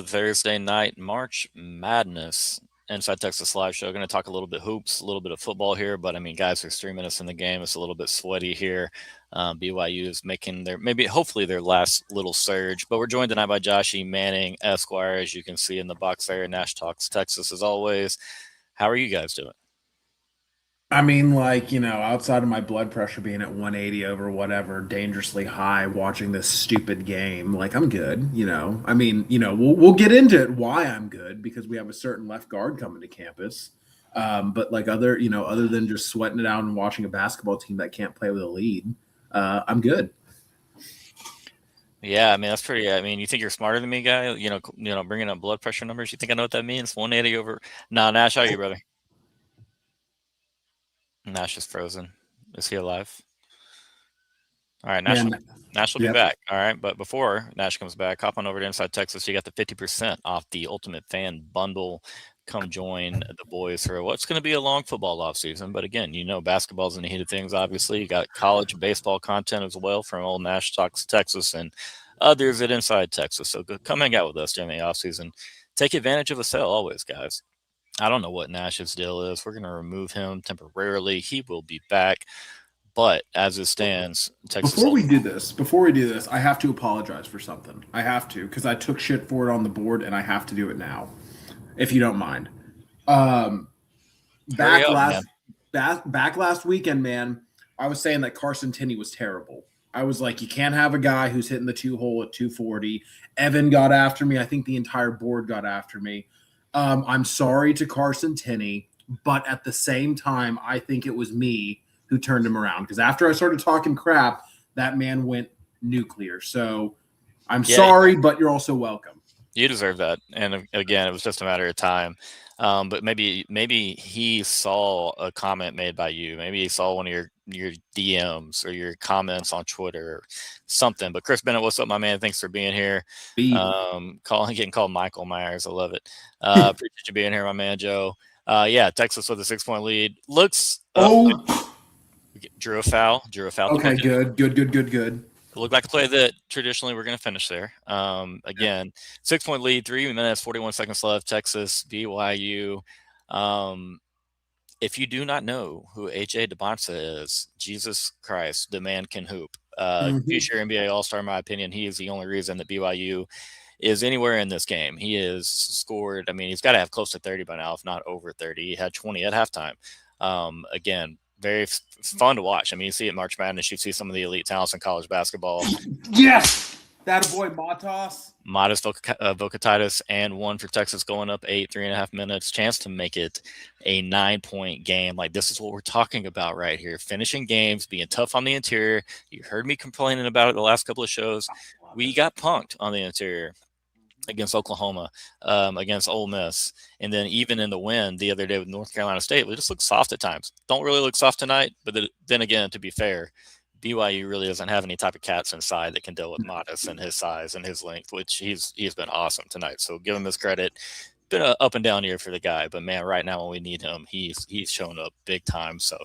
Thursday night March Madness Inside Texas live show. Going to talk a little bit hoops, a little bit of football here, but I mean, guys, there's 3 minutes in the game. It's a little bit sweaty here. BYU is making hopefully their last little surge. But we're joined tonight by Joshy Manning, Esquire, as you can see in the box there. Nash Talks Texas as always. How are you guys doing? I mean, outside of my blood pressure being at 180 over whatever, dangerously high, watching this stupid game, I'm good. I mean, we'll get into it why I'm good because we have a certain left guard coming to campus. But other than just sweating it out and watching a basketball team that can't play with a lead, I'm good. Yeah, I mean that's pretty. I mean, you think you're smarter than me, guy? Bringing up blood pressure numbers. You think I know what that means? 180 over. Nah, Nash, how are you, brother? Nash is frozen. Is he alive? All right, Nash will be back. All right, but before Nash comes back, hop on over to Inside Texas. You got the 50% off the Ultimate Fan Bundle. Come join the boys for what's going to be a long football offseason. But again, basketball's in the heat of things, obviously. You got college baseball content as well from old Nash Talks Texas and others at Inside Texas. So come hang out with us during the offseason. Take advantage of a sale always, guys. I don't know what Nash's deal is. We're going to remove him temporarily. He will be back. But as it stands, Texas. Before we do this, I have to apologize for something. I have to because I took shit for it on the board, and I have to do it now, if you don't mind. Back last weekend, man, I was saying that Carson Tinney was terrible. I was like, you can't have a guy who's hitting the 2-hole at 240. Evan got after me. I think the entire board got after me. I'm sorry to Carson Tinney, but at the same time, I think it was me who turned him around because after I started talking crap, that man went nuclear. So I'm sorry, but you're also welcome. You deserve that. And again, it was just a matter of time. But maybe he saw a comment made by you. Maybe he saw one of your DMs or your comments on Twitter or something. But Chris Bennett, what's up, my man? Thanks for being here. Getting called Michael Myers. I love it. Appreciate you being here, my man, Joe. Texas with a 6-point lead. Drew a foul. Okay, good. It looked like a play that traditionally we're going to finish there. Again, 6-point lead, 3 minutes, 41 seconds left. Texas, BYU. If you do not know who H.A. DeBonsa is, Jesus Christ, the man can hoop. Future NBA All-Star, in my opinion. He is the only reason that BYU is anywhere in this game. He has scored. I mean, he's got to have close to 30 by now, if not over 30. He had 20 at halftime. Again, very fun to watch. I mean, you see it March Madness. You see some of the elite talents in college basketball. Yes! That boy, Modest Vocatitis, and one for Texas going up 3.5 minutes. Chance to make it a 9-point game. This is what we're talking about right here. Finishing games, being tough on the interior. You heard me complaining about it the last couple of shows. We got punked on the interior against Oklahoma, against Ole Miss. And then even in the win the other day with North Carolina State, we just look soft at times. Don't really look soft tonight, but then again, to be fair, BYU really doesn't have any type of cats inside that can deal with Modest and his size and his length, which he's been awesome tonight. So give him his credit. Been an up and down year for the guy, but man, right now when we need him, he's shown up big time. So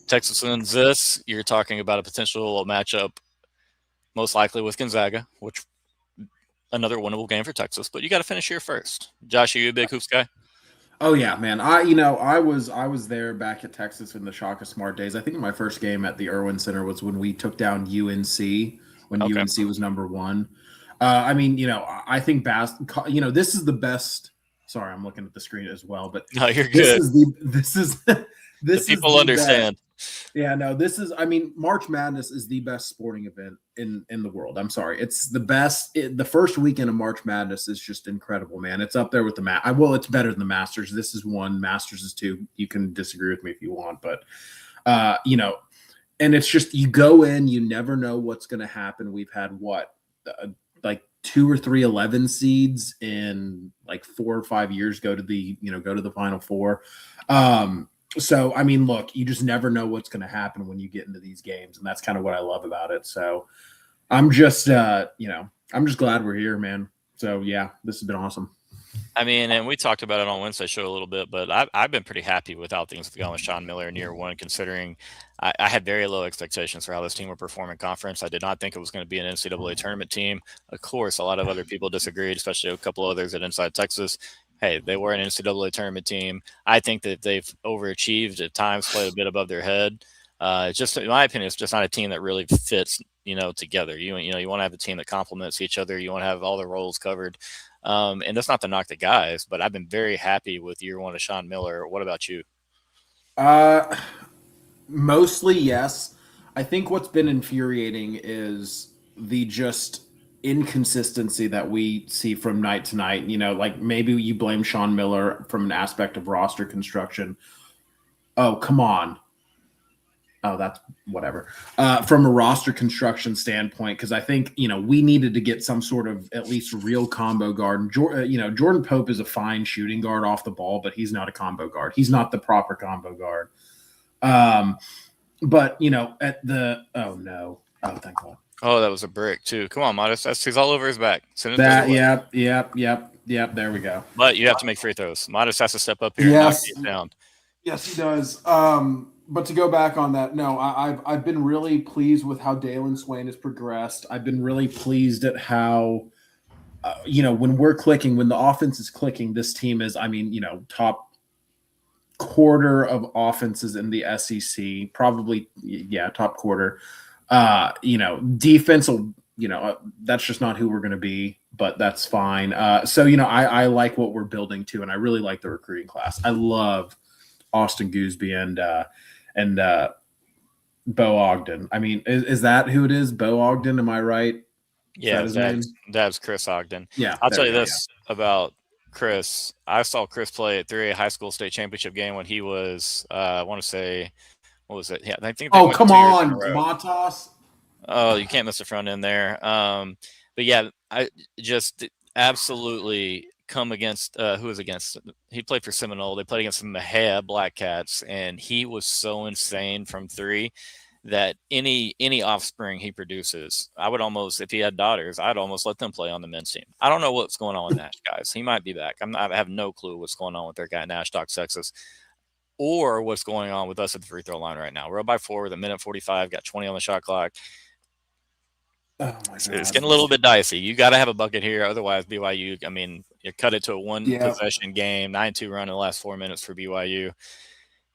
Texas wins this. You're talking about a potential matchup most likely with Gonzaga, which another winnable game for Texas, but you got to finish here first. Josh, are you a big hoops guy? Oh yeah, man. I was there back at Texas in the Shaka Smart days. I think my first game at the Irwin Center was when we took down UNC when UNC was number 1. I think this is the best. Sorry, I'm looking at the screen as well, but no, you're good. This is people understand. Best. Yeah, no, March Madness is the best sporting event in the world. I'm sorry. It's the best. The first weekend of March Madness is just incredible, man. It's up there with it's better than the Masters. This is 1, Masters is 2. You can disagree with me if you want, but and it's just, you go in, you never know what's going to happen. We've had 2 or 3 11 seeds in 4 or 5 years go to the Final Four. So, look, you just never know what's going to happen when you get into these games, and that's kind of what I love about it. So, I'm just glad we're here, man. So, yeah, this has been awesome. I mean, and we talked about it on Wednesday show a little bit, but I've been pretty happy with how things have gone with Sean Miller in year one, considering I had very low expectations for how this team would perform in conference. I did not think it was going to be an NCAA tournament team. Of course, a lot of other people disagreed, especially a couple others at Inside Texas. Hey, they were an NCAA tournament team. I think that they've overachieved at times, played a bit above their head. It's just, in my opinion, it's just not a team that really fits, together. You want to have a team that complements each other. You want to have all the roles covered. And that's not to knock the guys, but I've been very happy with year one of Sean Miller. What about you? Mostly, yes. I think what's been infuriating is the just inconsistency that we see from night to night. Like maybe you blame Sean Miller from an aspect of roster construction. Oh, come on. Oh, that's whatever. From a roster construction standpoint, because I think we needed to get some sort of at least real combo guard. Jordan Pope is a fine shooting guard off the ball, but he's not a combo guard. He's not the proper combo guard. But at the thank God. Oh, that was a brick too. Come on, Modest. He's all over his back. Yep. There we go. But you have to make free throws. Modest has to step up here and knock it down. Yes, he does. But to go back on that, no, I've been really pleased with how Dalen Swain has progressed. I've been really pleased at how, when we're clicking, when the offense is clicking, this team is, top quarter of offenses in the SEC, probably, top quarter. Defense will, that's just not who we're going to be, but that's fine. So, I like what we're building to, and I really like the recruiting class. I love Austin Gooseby and Bo Ogden. I mean, is that who it is? Bo Ogden, am I right? Yeah, that's Chris Ogden. Yeah. I'll tell you this about Chris. I saw Chris play at 3A high school state championship game when he was, I want to say, what was it? Yeah, I think. Oh, come on, Matas. Oh, you can't miss the front end there. But yeah, I just absolutely come against who was against. He played for Seminole. They played against the Mejia Black Cats, and he was so insane from three that any offspring he produces, I would almost, if he had daughters, I'd almost let them play on the men's team. I don't know what's going on with Nash, guys. He might be back. I have no clue what's going on with their guy Nash, Doc Texas, or what's going on with us at the free throw line right now. We're up by 4 with a minute 45, got 20 on the shot clock. Oh my God. It's getting a little bit dicey. You got to have a bucket here. Otherwise, BYU, I mean, you cut it to a one-possession game, 9-2 run in the last 4 minutes for BYU.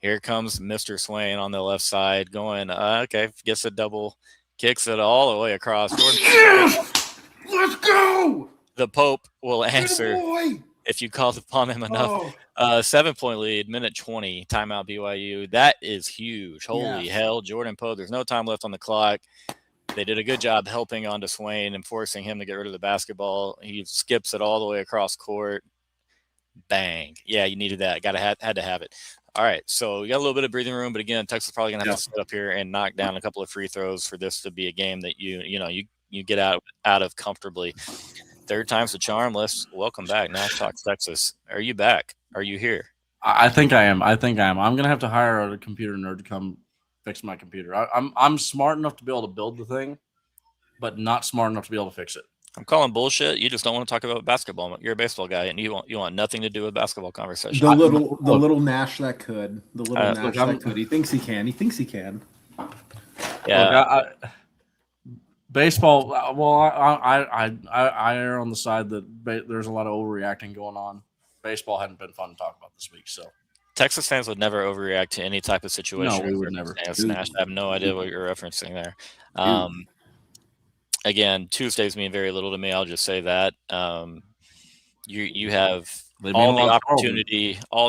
Here comes Mr. Swain on the left side going, okay, gets a double, kicks it all the way across. Yes! Let's go! The Pope will answer if you call upon him enough. 7-point lead, minute 20, timeout BYU. That is huge. Holy hell, Jordan Pope. There's no time left on the clock. They did a good job helping onto Swain and forcing him to get rid of the basketball. He skips it all the way across court. Bang. Yeah, you needed that. Had to have it. All right, so you got a little bit of breathing room, but again, Texas is probably going to have to sit up here and knock down a couple of free throws for this to be a game that you get out of comfortably. Third time's the charm. Let's welcome back Nash Talks Texas. Are you back? Are you here? I think I am. I'm going to have to hire a computer nerd to come fix my computer. I'm smart enough to be able to build the thing, but not smart enough to be able to fix it. I'm calling bullshit. You just don't want to talk about basketball. You're a baseball guy, and you want nothing to do with basketball conversation. The little Nash that could. The little Nash that could. He thinks he can. Yeah. Look, baseball. Well, I err on the side that there's a lot of overreacting going on. Baseball hadn't been fun to talk about this week, so. Texas fans would never overreact to any type of situation. No, we would never. Nash, I have no idea what you're referencing there. Again, Tuesdays mean very little to me. I'll just say that. You have all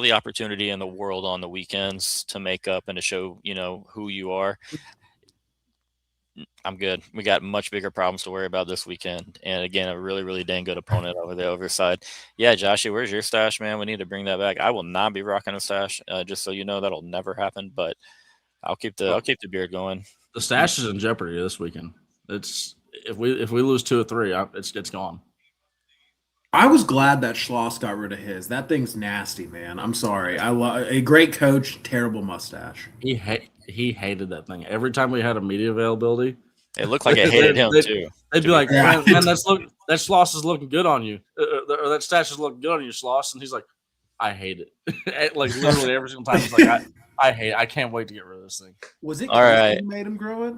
the opportunity in the world on the weekends to make up and to show, who you are. I'm good. We got much bigger problems to worry about this weekend. And again, a really, really dang good opponent over the overside. Yeah, Joshy, where's your stash, man? We need to bring that back. I will not be rocking a stash. Just so you know, that'll never happen. But I'll keep the beard going. The stash is in jeopardy this weekend. It's if we lose 2 or 3, it's gone. I was glad that Schloss got rid of his. That thing's nasty, man. I'm sorry. I love a great coach, terrible mustache. He hated that thing. Every time we had a media availability, It looked like it hated him too. They'd be like, Yeah. man, that Schloss is looking good on you, or that stash is looking good on you, Schloss. And he's like, I hate it. Like literally every single time, he's like, I can't wait to get rid of this thing. Was it All right? who made him grow it?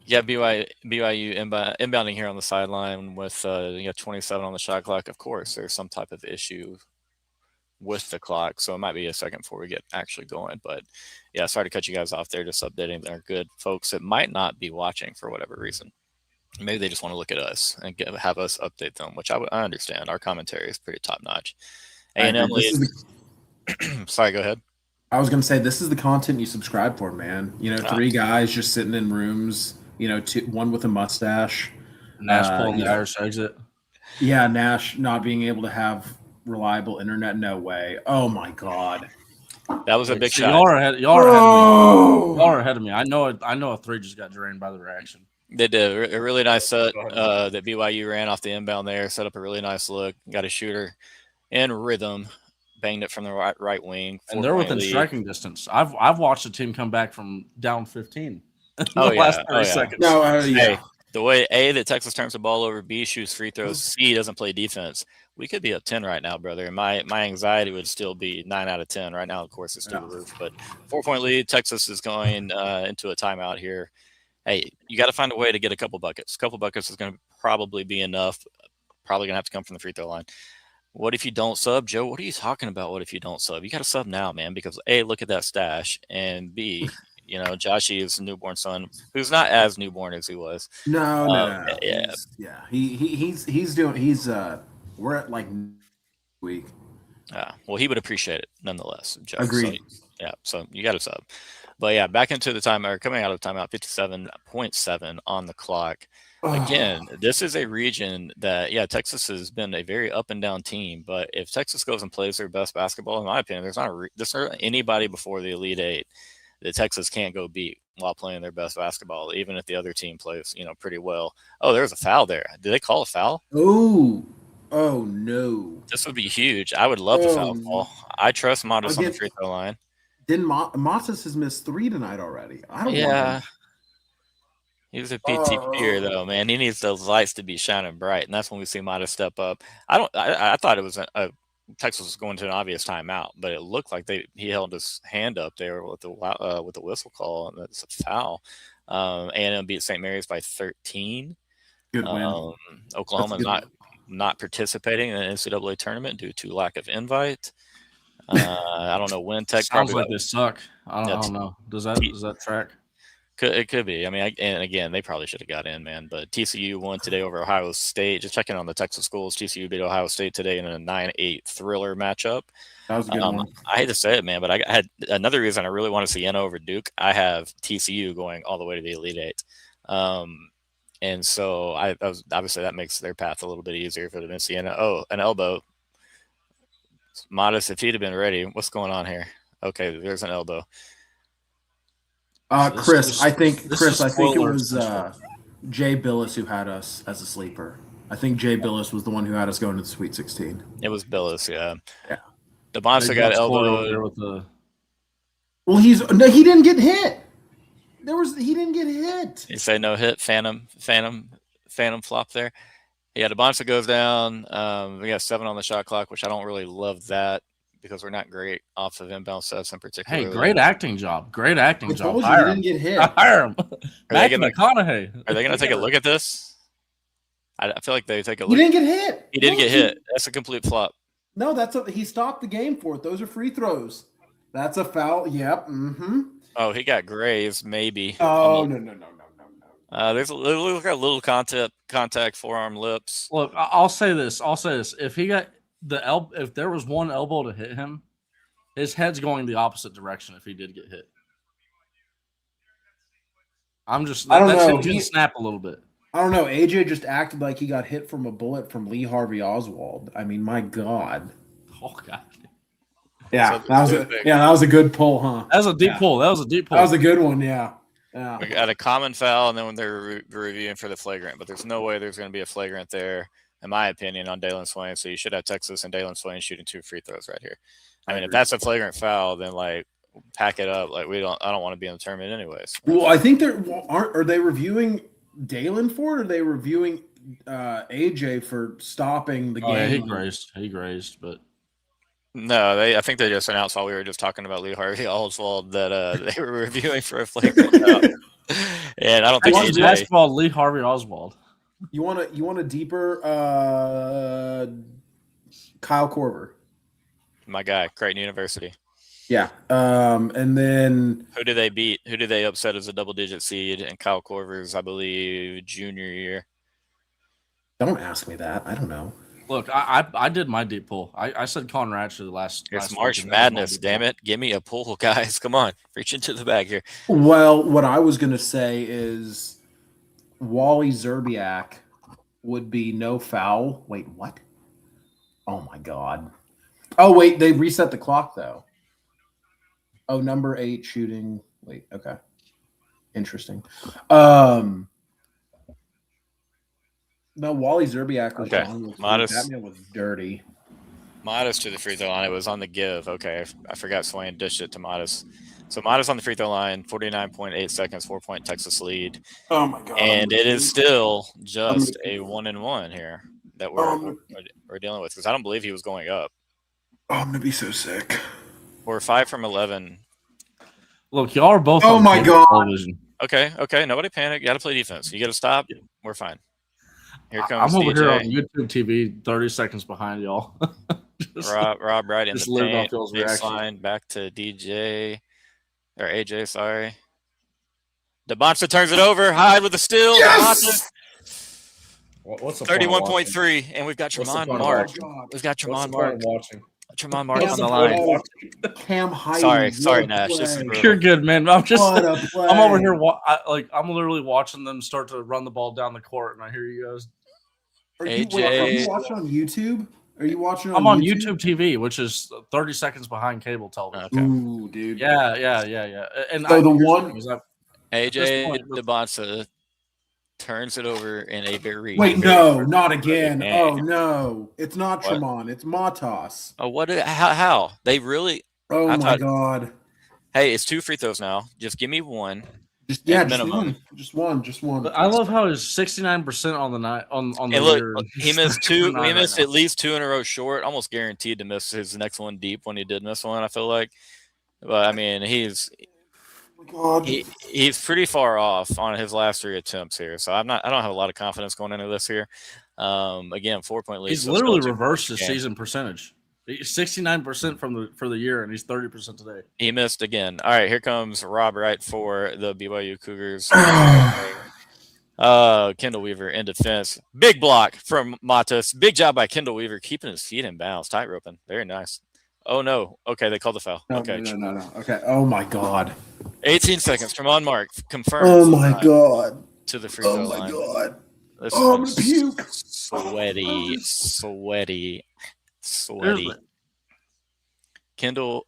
Yeah, BYU inbounding here on the sideline with 27 on the shot clock. Of course, there's some type of issue with the clock, so it might be a second before we get actually going. But yeah, sorry to cut you guys off there. Just updating our good folks that might not be watching for whatever reason. Maybe they just want to look at us and have us update them, which I understand. Our commentary is pretty top notch. And Emily, sorry, go ahead. I was going to say, this is the content you subscribe for, man. Three guys just sitting in rooms. One with a mustache. Nash pulling the Irish exit. Yeah, Nash not being able to have reliable internet. No way. Oh my God. That was a big shot. Y'all are ahead of me. I know a three just got drained by the reaction. They did a really nice set that BYU ran off the inbound there. Set up a really nice look. Got a shooter in rhythm. Banged it from the right wing. And they're within striking distance. I've watched a team come back from down 15. Last 30 seconds. No, Hey, the way that Texas turns the ball over, B shoots free throws, C doesn't play defense. We could be up 10 right now, brother. My anxiety would still be 9 out of 10 right now. Of course, it's through the roof, but 4-point lead. Texas is going into a timeout here. Hey, you got to find a way to get a couple buckets. A couple buckets is going to probably be enough. Probably going to have to come from the free throw line. What if you don't sub, Joe? What are you talking about? What if you don't sub? You got to sub now, man, because A, look at that stash, and B, Joshy is a newborn son who's not as newborn as he was. No. Yeah. We're at like week. Well, he would appreciate it nonetheless, Joe. Agreed. So you got to sub. But yeah, back into the timeout, coming out of timeout, 57.7 on the clock. Again, this is a region that, Texas has been a very up and down team. But if Texas goes and plays their best basketball, in my opinion, there's not anybody before the Elite Eight that Texas can't go beat while playing their best basketball, even if the other team plays, pretty well. Oh, there's a foul there. Did they call a foul? Oh no! This would be huge. I would love the foul call. I trust Modest on the free throw line. Then Matas has missed 3 tonight already. I don't. Yeah. He's a PTPer though, man. He needs those lights to be shining bright, and that's when we see Modest step up. I thought it was Texas was going to an obvious timeout, but it looked like he held his hand up there with the whistle call, and that's a foul. A&M beat St. Mary's by 13. Good win. Oklahoma not participating in the NCAA tournament due to lack of invite. I don't know when Tech sounds like they suck. I don't know. Does that track? It could be. I mean, and again, they probably should have got in, man. But TCU won today over Ohio State. Just checking on the Texas schools. TCU beat Ohio State today in a 9-8 thriller matchup. That was a good one. I hate to say it, man, but I had another reason I really want to see Siena over Duke. I have TCU going all the way to the Elite Eight. And so obviously that makes their path a little bit easier for the Vince Siena. Oh, an elbow. Modest, if he'd have been ready. What's going on here? Okay, there's an elbow. Chris, I think it was Jay Billis who had us as a sleeper. I think Jay Billis was the one who had us going to the Sweet 16. It was Billis, yeah. Yeah. The monster got elbowed. Well, he didn't get hit. He didn't get hit. You say no hit, phantom flop there. Yeah, the Bonsa goes down. We got 7 on the shot clock, which I don't really love that because we're not great off of inbound sets in particular. Hey, great acting job. Great acting job. Told you he didn't get hit. Hire him. Matthew McConaughey. Are they going to take a look at this? I feel like they take a look. He didn't get hit. He didn't get hit. That's a complete flop. No, he stopped the game for it. Those are free throws. That's a foul. Yep. Mm-hmm. Oh, he got grazed, maybe. Oh, no. There's a little contact forearm lips. Look, I'll say this. If he got if there was one elbow to hit him, his head's going the opposite direction if he did get hit. I don't know. He snap a little bit. I don't know. AJ just acted like he got hit from a bullet from Lee Harvey Oswald. I mean, my God. Oh God. Yeah, that was a good pull, huh? That was a deep pull. That was a good one, yeah. Yeah. We got a common foul, and then when they're reviewing for the flagrant, but there's no way there's going to be a flagrant there, in my opinion, on Dalen Swain. So you should have Texas and Dalen Swain shooting 2 free throws right here. I mean, if that's a flagrant foul, then pack it up. I don't want to be in the tournament anyways. Well, I think are they reviewing Dalen for it, or are they reviewing AJ for stopping the game? Yeah, he grazed, but No, I think they just announced while we were just talking about Lee Harvey Oswald that they were reviewing for a flagrant foul. And I don't think AJ basketball. Lee Harvey Oswald. You want a deeper Kyle Korver. My guy, Creighton University. Yeah. And then who do they beat? Who do they upset as a double-digit seed? And Kyle Korver's, I believe, junior year. Don't ask me that. I don't know. Look, I did my deep pull. I said Conrad actually last. It's March Madness, damn it! Give me a pull, guys. Come on, reach into the bag here. Well, what I was gonna say is Wally Zerbiak would be no foul. Wait, what? Oh my god. Oh wait, they reset the clock though. Oh, number 8 shooting. Wait, okay. Interesting. No, Wally Zerbiak was wrong. Modest. That man was dirty. Modest to the free throw line. It was on the give. Okay, I forgot Swain dished it to Modest. So Modest on the free throw line, 49.8 seconds, 4-point Texas lead. Oh my god! And it is still just a 1-1 here that we're dealing with, because I don't believe he was going up. Oh, I'm gonna be so sick. We're 5 from 11. Look, y'all are both. Oh my god! Television. Okay. Nobody panic. You got to play defense. You got to stop. We're fine. Here comes I'm over DJ. here on YouTube TV, 30 seconds behind y'all. Rob right in the paint. Baseline back to DJ or AJ. Sorry. DeBonta turns it over. High with the steal. Yes! What's the 31.3, and we've got Tremont Mark. We've got Tremont Mark. Tremont Mark on the line. Cam Hyde. Sorry, Nash. This is You're good, man. I'm over here. I'm literally watching them start to run the ball down the court, and I hear you guys. Are you watching on YouTube? Are you watching on I'm on YouTube TV, which is 30 seconds behind cable television. Okay. Ooh, dude. Yeah. And so the one AJ DeBonta turns it over in a very not again. Oh no, it's not Tremont. It's Matas. Oh, how they really? Oh my god! Hey, it's 2 free throws now. Just give me one. Just one. But I love how he's 69% on the night on the year. He missed 2. He missed at least 2 in a row short. Almost guaranteed to miss his next one deep when he did miss one. I feel like, but I mean, he's pretty far off on his last 3 attempts here. So I don't have a lot of confidence going into this here. Again, 4-point lead. He's literally reversed his season percentage. He's 69% for the year, and he's 30% today. He missed again. All right, here comes Rob Wright for the BYU Cougars. Kendall Weaver in defense. Big block from Matas. Big job by Kendall Weaver keeping his feet in bounds. Tight roping. Very nice. Oh, no. Okay, they called the foul. Okay. No. Okay. Oh, my God. 18 seconds. Tremont Mark confirmed. Oh, my God. To the free throw line. Oh, my God. This I'm going to puke. Sweaty. Kendall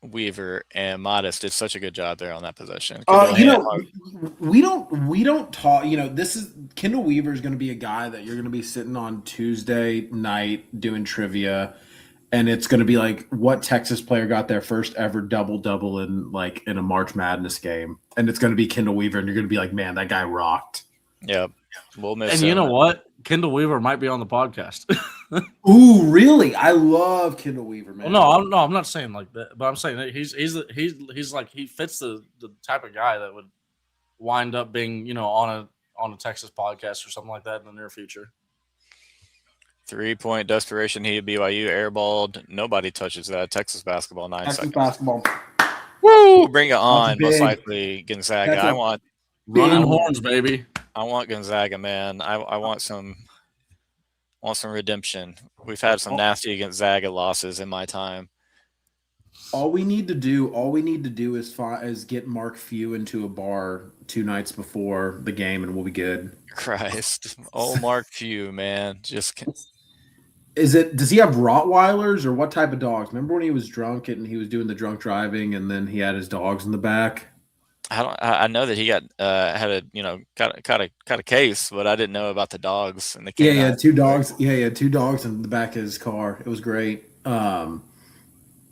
Weaver and Modest did such a good job there on that possession. We don't talk. This is Kendall Weaver is going to be a guy that you're going to be sitting on Tuesday night doing trivia, and it's going to be like, what Texas player got their first ever double in a March Madness game, and it's going to be Kendall Weaver, and you're going to be like, man, that guy rocked. Yep. We'll miss and him. You know what? Kendall Weaver might be on the podcast. Ooh, really? I love Kendall Weaver, man. Well, no, I'm not saying like that, but I'm saying that he's like he fits the type of guy that would wind up being on a Texas podcast or something like that in the near future. 3-point desperation heat BYU airballed. Nobody touches that. Texas basketball 9 Texas seconds. Basketball. Woo! Bring it on. Most likely Gonzaga. I want running horns, baby. I want Gonzaga, man. I want some redemption. We've had some nasty Gonzaga losses in my time. All we need to do is get Mark Few into a bar 2 nights before the game, and we'll be good. Christ, Mark Few, man, does he have Rottweilers or what type of dogs? Remember when he was drunk and he was doing the drunk driving, and then he had his dogs in the back? I know that he got a case, but I didn't know about the dogs and the canine. Yeah, 2 dogs. Yeah, he had 2 dogs in the back of his car. It was great. I'd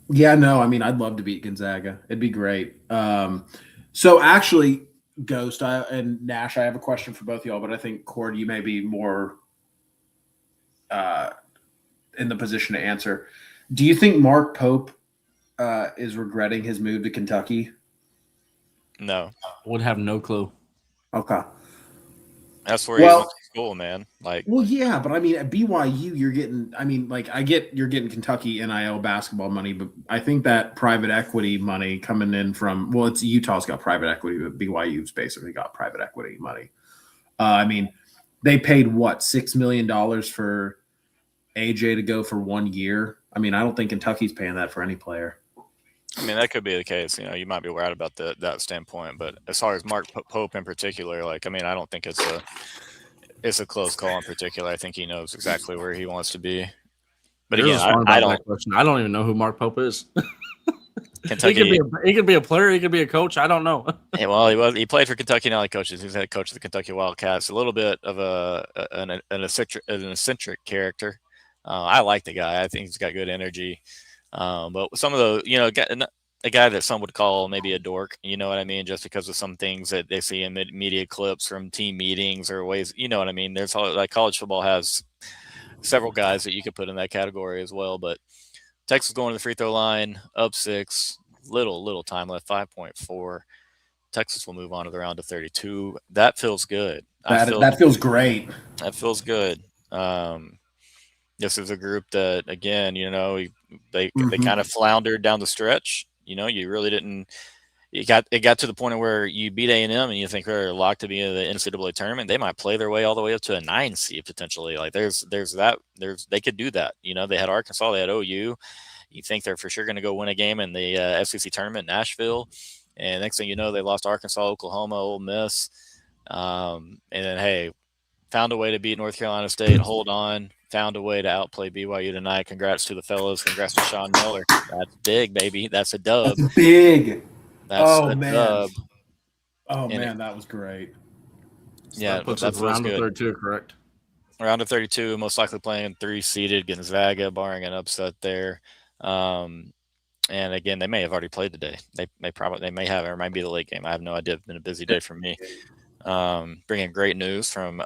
love to beat Gonzaga. It'd be great. So actually, Ghost and Nash, I have a question for both of y'all, but I think Cord, you may be more in the position to answer. Do you think Mark Pope is regretting his move to Kentucky? No, Would have no clue. Okay. that's where he went to school, man. Like, well, yeah, but I mean, at BYU, you're getting. I mean, like, I get you're getting Kentucky NIL basketball money, but I think that private equity money coming in from it's Utah's got private equity, but BYU's basically got private equity money. I mean, they paid what $6 million for AJ to go for 1 year. I mean, I don't think Kentucky's paying that for any player. I mean, that could be the case. You might be right about that standpoint. But as far as Mark Pope in particular, like, I mean, I don't think it's a close call in particular. I think he knows exactly where he wants to be. But again, I don't. I don't even know who Mark Pope is. Kentucky. He could be a player. He could be a coach. I don't know. Yeah, well, he played for Kentucky. Now he coaches. He's head coach of the Kentucky Wildcats. A little bit of an eccentric character. I like the guy. I think he's got good energy. But some of the, a guy that some would call maybe a dork, you know what I mean? Just because of some things that they see in media clips from team meetings or ways, you know what I mean? There's like college football has several guys that you could put in that category as well. But Texas going to the free throw line, up 6, little time left, 5.4. Texas will move on to the round of 32. That feels good. That feels great. That feels good. This is a group that, again, they kind of floundered down the stretch. You really didn't. It got to the point where you beat A&M and you think they're locked to be in the NCAA tournament. They might play their way all the way up to a 9 seed potentially. Like they could do that. They had Arkansas, they had OU. You think they're for sure going to go win a game in the SEC tournament in Nashville, and next thing you know, they lost Arkansas, Oklahoma, Ole Miss, and then hey, found a way to beat North Carolina State. Hold on. Found a way to outplay BYU tonight. Congrats to the fellas. Congrats to Sean Miller. That's big, baby. That's a dub. That's big. That's a dub. Oh, man, that was great. So yeah, that puts us round of 32, correct? Round of 32, most likely playing 3-seeded Gonzaga, barring an upset there. And again, they may have already played today. They may have. It might be the late game. I have no idea. It's been a busy day for me. Bringing great news from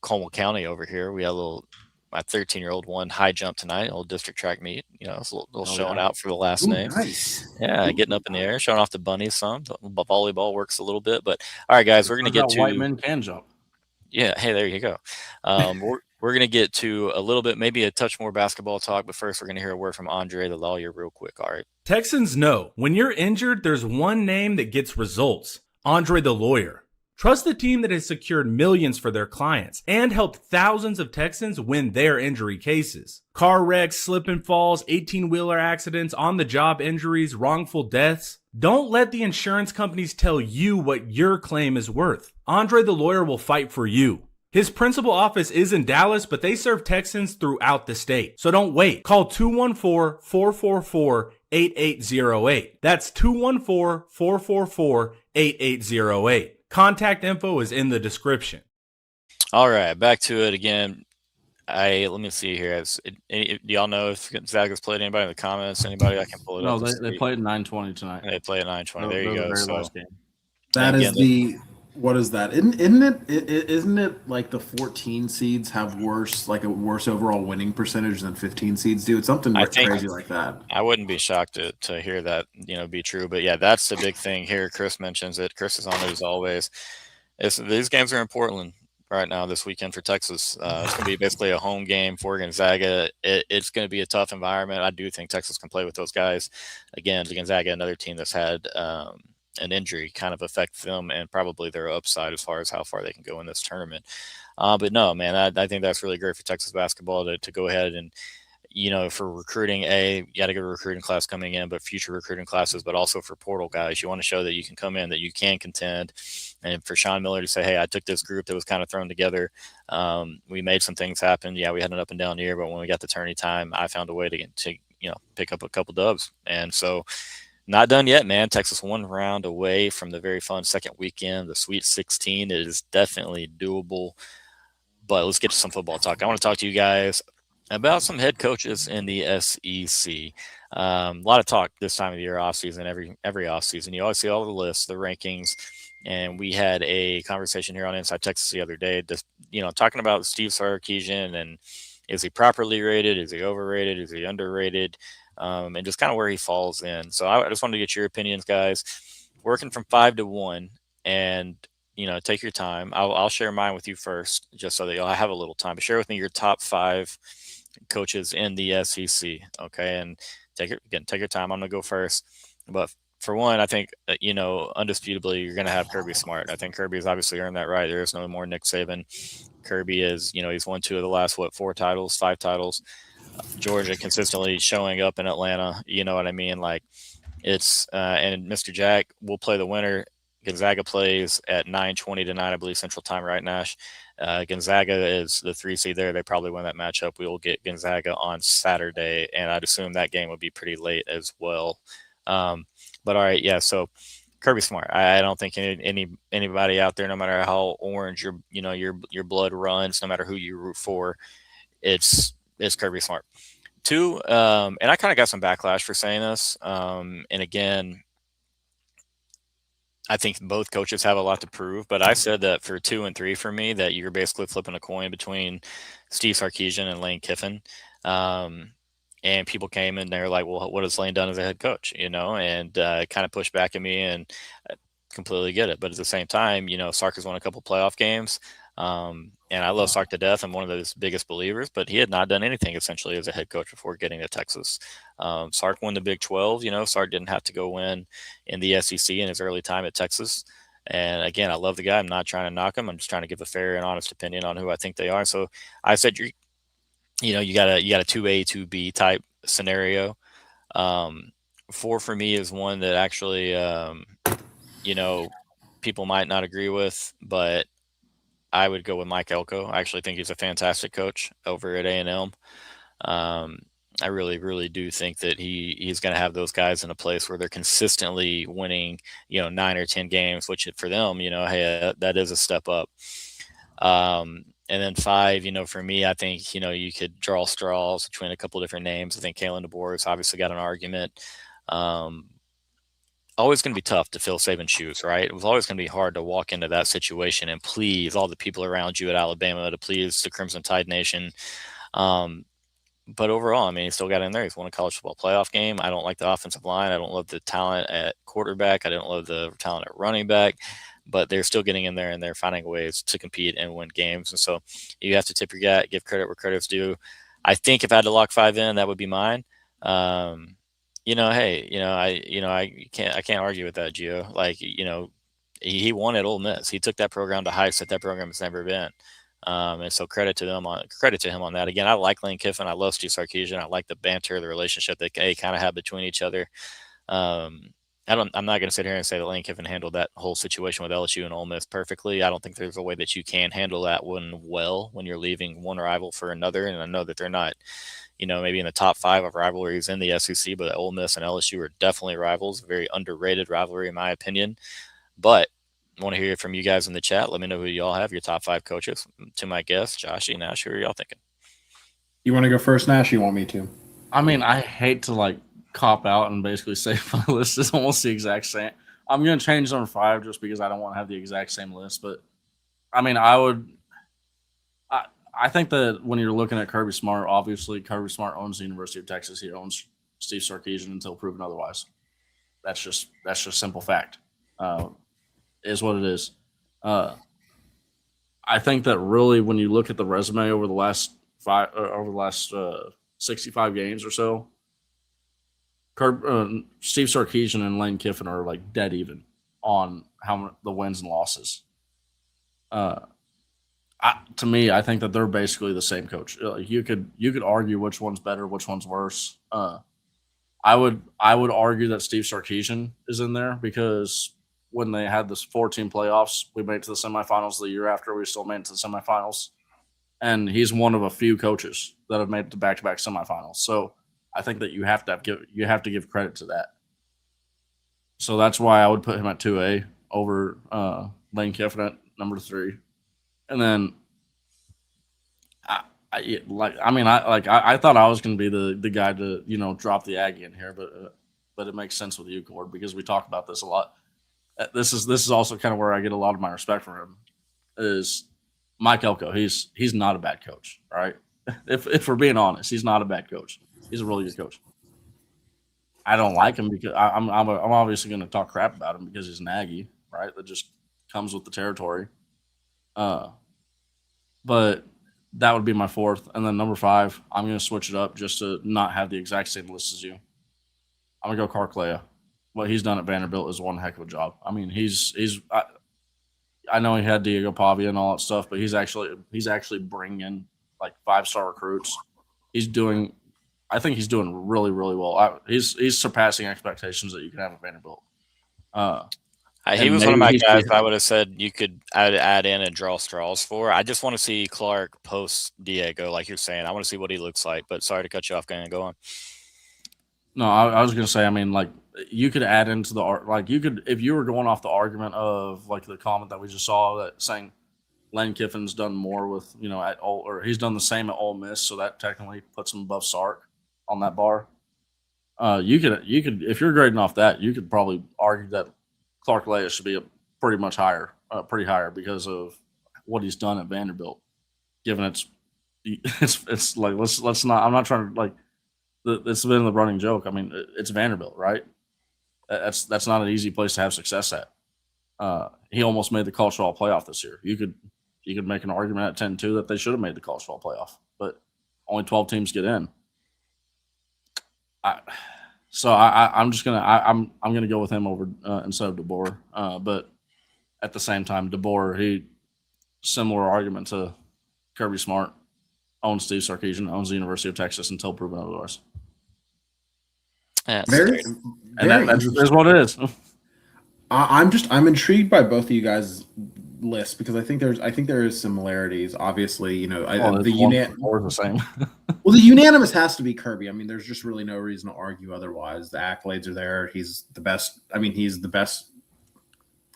Coleman County over here. We had my 13-year-old won high jump tonight, old district track meet. It's a little showing out for the last name. Nice. Yeah, getting up in the air, showing off the bunnies some. The volleyball works a little bit, but all right, guys, we're gonna get to white men can jump. Yeah, hey, there you go. We're gonna get to a little bit, maybe a touch more basketball talk, but first we're gonna hear a word from Andre the lawyer real quick. All right. Texans know when you're injured, there's one name that gets results. Andre the lawyer. Trust the team that has secured millions for their clients and helped thousands of Texans win their injury cases. Car wrecks, slip and falls, 18-wheeler accidents, on-the-job injuries, wrongful deaths. Don't let the insurance companies tell you what your claim is worth. Andre the lawyer will fight for you. His principal office is in Dallas, but they serve Texans throughout the state. So don't wait. Call 214-444-8808. That's 214-444-8808. Contact info is in the description. All right, back to it again. Let me see here. Do y'all know if Gonzaga's played anybody in the comments? Anybody? I can pull it up. No, they played at 9:20 tonight. They played at 9:20. There you go. So that is the. What is that? Isn't it like the 14 seeds have a worse overall winning percentage than 15 seeds do? It's something crazy like that. I wouldn't be shocked to hear that be true. But yeah, that's the big thing here. Chris mentions it. Chris is on it as always. These games are in Portland right now this weekend for Texas. It's going to be basically a home game for Gonzaga. It's going to be a tough environment. I do think Texas can play with those guys. Again, Gonzaga, another team that's had an injury kind of affect them and probably their upside as far as how far they can go in this tournament. But no, man, I think that's really great for Texas basketball to go ahead and, for recruiting, you got to get a recruiting class coming in, but future recruiting classes, but also for portal guys, you want to show that you can come in, that you can contend. And for Sean Miller to say, hey, I took this group that was kind of thrown together. We made some things happen. Yeah, we had an up and down year, but when we got the tourney time, I found a way to pick up a couple dubs. And so, not done yet, man. Texas one round away from the very fun second weekend, the Sweet 16. It is definitely doable. But let's get to some football talk. I want to talk to you guys about some head coaches in the SEC. A lot of talk this time of the year, off season, every off season. You always see all the lists, the rankings, and we had a conversation here on Inside Texas the other day, just talking about Steve Sarkisian and is he properly rated? Is he overrated? Is he underrated? And just kind of where he falls in. So I just wanted to get your opinions, guys. Working from 5 to 1, and take your time. I'll share mine with you first, just so that you'll have a little time. But share with me your top 5 coaches in the SEC. Okay, and take your time. I'm gonna go first, but for one, I think undisputably you're gonna have Kirby Smart. I think Kirby's obviously earned that right. There is no more Nick Saban. Kirby is, he's won 2 of the last 5 titles. Georgia consistently showing up in Atlanta. You know what I mean? Like it's and Mr. Jack will play the winner. Gonzaga plays at 9:20 tonight, I believe, Central Time, right, Nash? Gonzaga is the 3 seed there. They probably win that matchup. We will get Gonzaga on Saturday, and I'd assume that game would be pretty late as well. But all right, yeah. So Kirby Smart. I don't think anybody out there, no matter how orange your blood runs, no matter who you root for, it's Kirby Smart. 2, and I kind of got some backlash for saying this. And again, I think both coaches have a lot to prove, but I said that for 2 and 3 for me, that you're basically flipping a coin between Steve Sarkisian and Lane Kiffin. And people came and they're like, well, what has Lane done as a head coach? And kind of pushed back at me, and I completely get it. But at the same time, Sark has won a couple playoff games. And I love Sark to death. I'm one of his biggest believers, but he had not done anything essentially as a head coach before getting to Texas. Sark won the Big 12. Sark didn't have to go win in the SEC in his early time at Texas. And again, I love the guy. I'm not trying to knock him. I'm just trying to give a fair and honest opinion on who I think they are. So I said, you got a 2A, 2B type scenario. 4 for me is one that actually, people might not agree with, but I would go with Mike Elko. I actually think he's a fantastic coach over at A&M. I really, really do think that he's going to have those guys in a place where they're consistently winning, 9 or 10 games, which for them, hey, that is a step up. And then 5, for me, I think, you could draw straws between a couple different names. I think Kalen DeBoer's obviously got an argument. Always going to be tough to fill Saban's shoes, right? It was always going to be hard to walk into that situation and please all the people around you at Alabama, to please the Crimson Tide Nation. But overall, I mean, he still got in there. He's won a college football playoff game. I don't like the offensive line. I don't love the talent at quarterback. I don't love the talent at running back, but they're still getting in there and they're finding ways to compete and win games. And so you have to tip your hat, give credit where credit's due. I think if I had to lock 5 in, that would be mine. I can't argue with that, Gio. Like, he won at Ole Miss. He took that program to heights that program has never been. And so credit to him on that. Again, I like Lane Kiffin. I love Steve Sarkisian. I like the banter, the relationship that they kind of have between each other. I'm not going to sit here and say that Lane Kiffin handled that whole situation with LSU and Ole Miss perfectly. I don't think there's a way that you can handle that one well when you're leaving one rival for another. And I know that they're not, maybe in the top 5 of rivalries in the SEC, but Ole Miss and LSU are definitely rivals. Very underrated rivalry, in my opinion. But I want to hear from you guys in the chat. Let me know who y'all have, your top 5 coaches. To my guests, Joshy, Nash, who are y'all thinking? You want to go first, Nash? You want me to? I mean, I hate to cop out and basically say my list is almost the exact same. I'm going to change number 5 just because I don't want to have the exact same list. But I mean, I think that when you're looking at Kirby Smart, obviously Kirby Smart owns the University of Texas. He owns Steve Sarkisian until proven otherwise. That's just simple fact. Is what it is. I think that really when you look at the resume over the last 65 games or so, Steve Sarkisian and Lane Kiffin are dead even on how the wins and losses. To me, I think that they're basically the same coach. You could argue which one's better, which one's worse. I would argue that Steve Sarkisian is in there because when they had this 4-team playoffs, we made it to the semifinals the year after. We still made it to the semifinals, and he's one of a few coaches that have made it to back-to-back semifinals. So I think that you have to give credit to that. So that's why I would put him at 2A over Lane Kiffin at number 3. And then I thought I was going to be the guy to drop the Aggie in here, but it makes sense with you, Cord, because we talk about this a lot. This is also kind of where I get a lot of my respect from him. Is Mike Elko? He's not a bad coach, right? If we're being honest, he's not a bad coach. He's a really good coach. I don't like him because I'm obviously going to talk crap about him because he's an Aggie, right? That just comes with the territory. But that would be my fourth. And then number 5, I'm going to switch it up just to not have the exact same list as you. I'm going to go Carclaya. What he's done at Vanderbilt is one heck of a job. I mean, I know he had Diego Pavia and all that stuff, but he's actually bringing in like 5-star recruits. I think he's doing really, really well. He's surpassing expectations that you can have at Vanderbilt. He was one of my guys I would have said you could add in and draw straws for. I just want to see Clark post Diego, like you're saying. I want to see what he looks like. But sorry to cut you off. Go on. No, I was going to say, I mean, like, you could add into if you were going off the argument of like the comment that we just saw that saying Lane Kiffin's done more with, or he's done the same at Ole Miss, so that technically puts him above Sark on that bar. You could if you're grading off that, you could probably argue that Clark Lea should be pretty higher because of what he's done at Vanderbilt. Given it's like let's not. I'm not trying to like. It's been the running joke. I mean, it's Vanderbilt, right? That's not an easy place to have success at. He almost made the college football playoff this year. You could make an argument at 10-2 that they should have made the college football playoff, but only 12 teams get in. I'm gonna go with him over instead of DeBoer. But at the same time, DeBoer, similar argument to Kirby Smart, owns Steve Sarkisian, owns the University of Texas until proven otherwise. Yeah, that's what it is. I'm intrigued by both of you guys' lists because I think there is similarities. Obviously, the same. Well, the unanimous has to be Kirby. I mean, there's just really no reason to argue otherwise. The accolades are there. He's the best. I mean, he's the best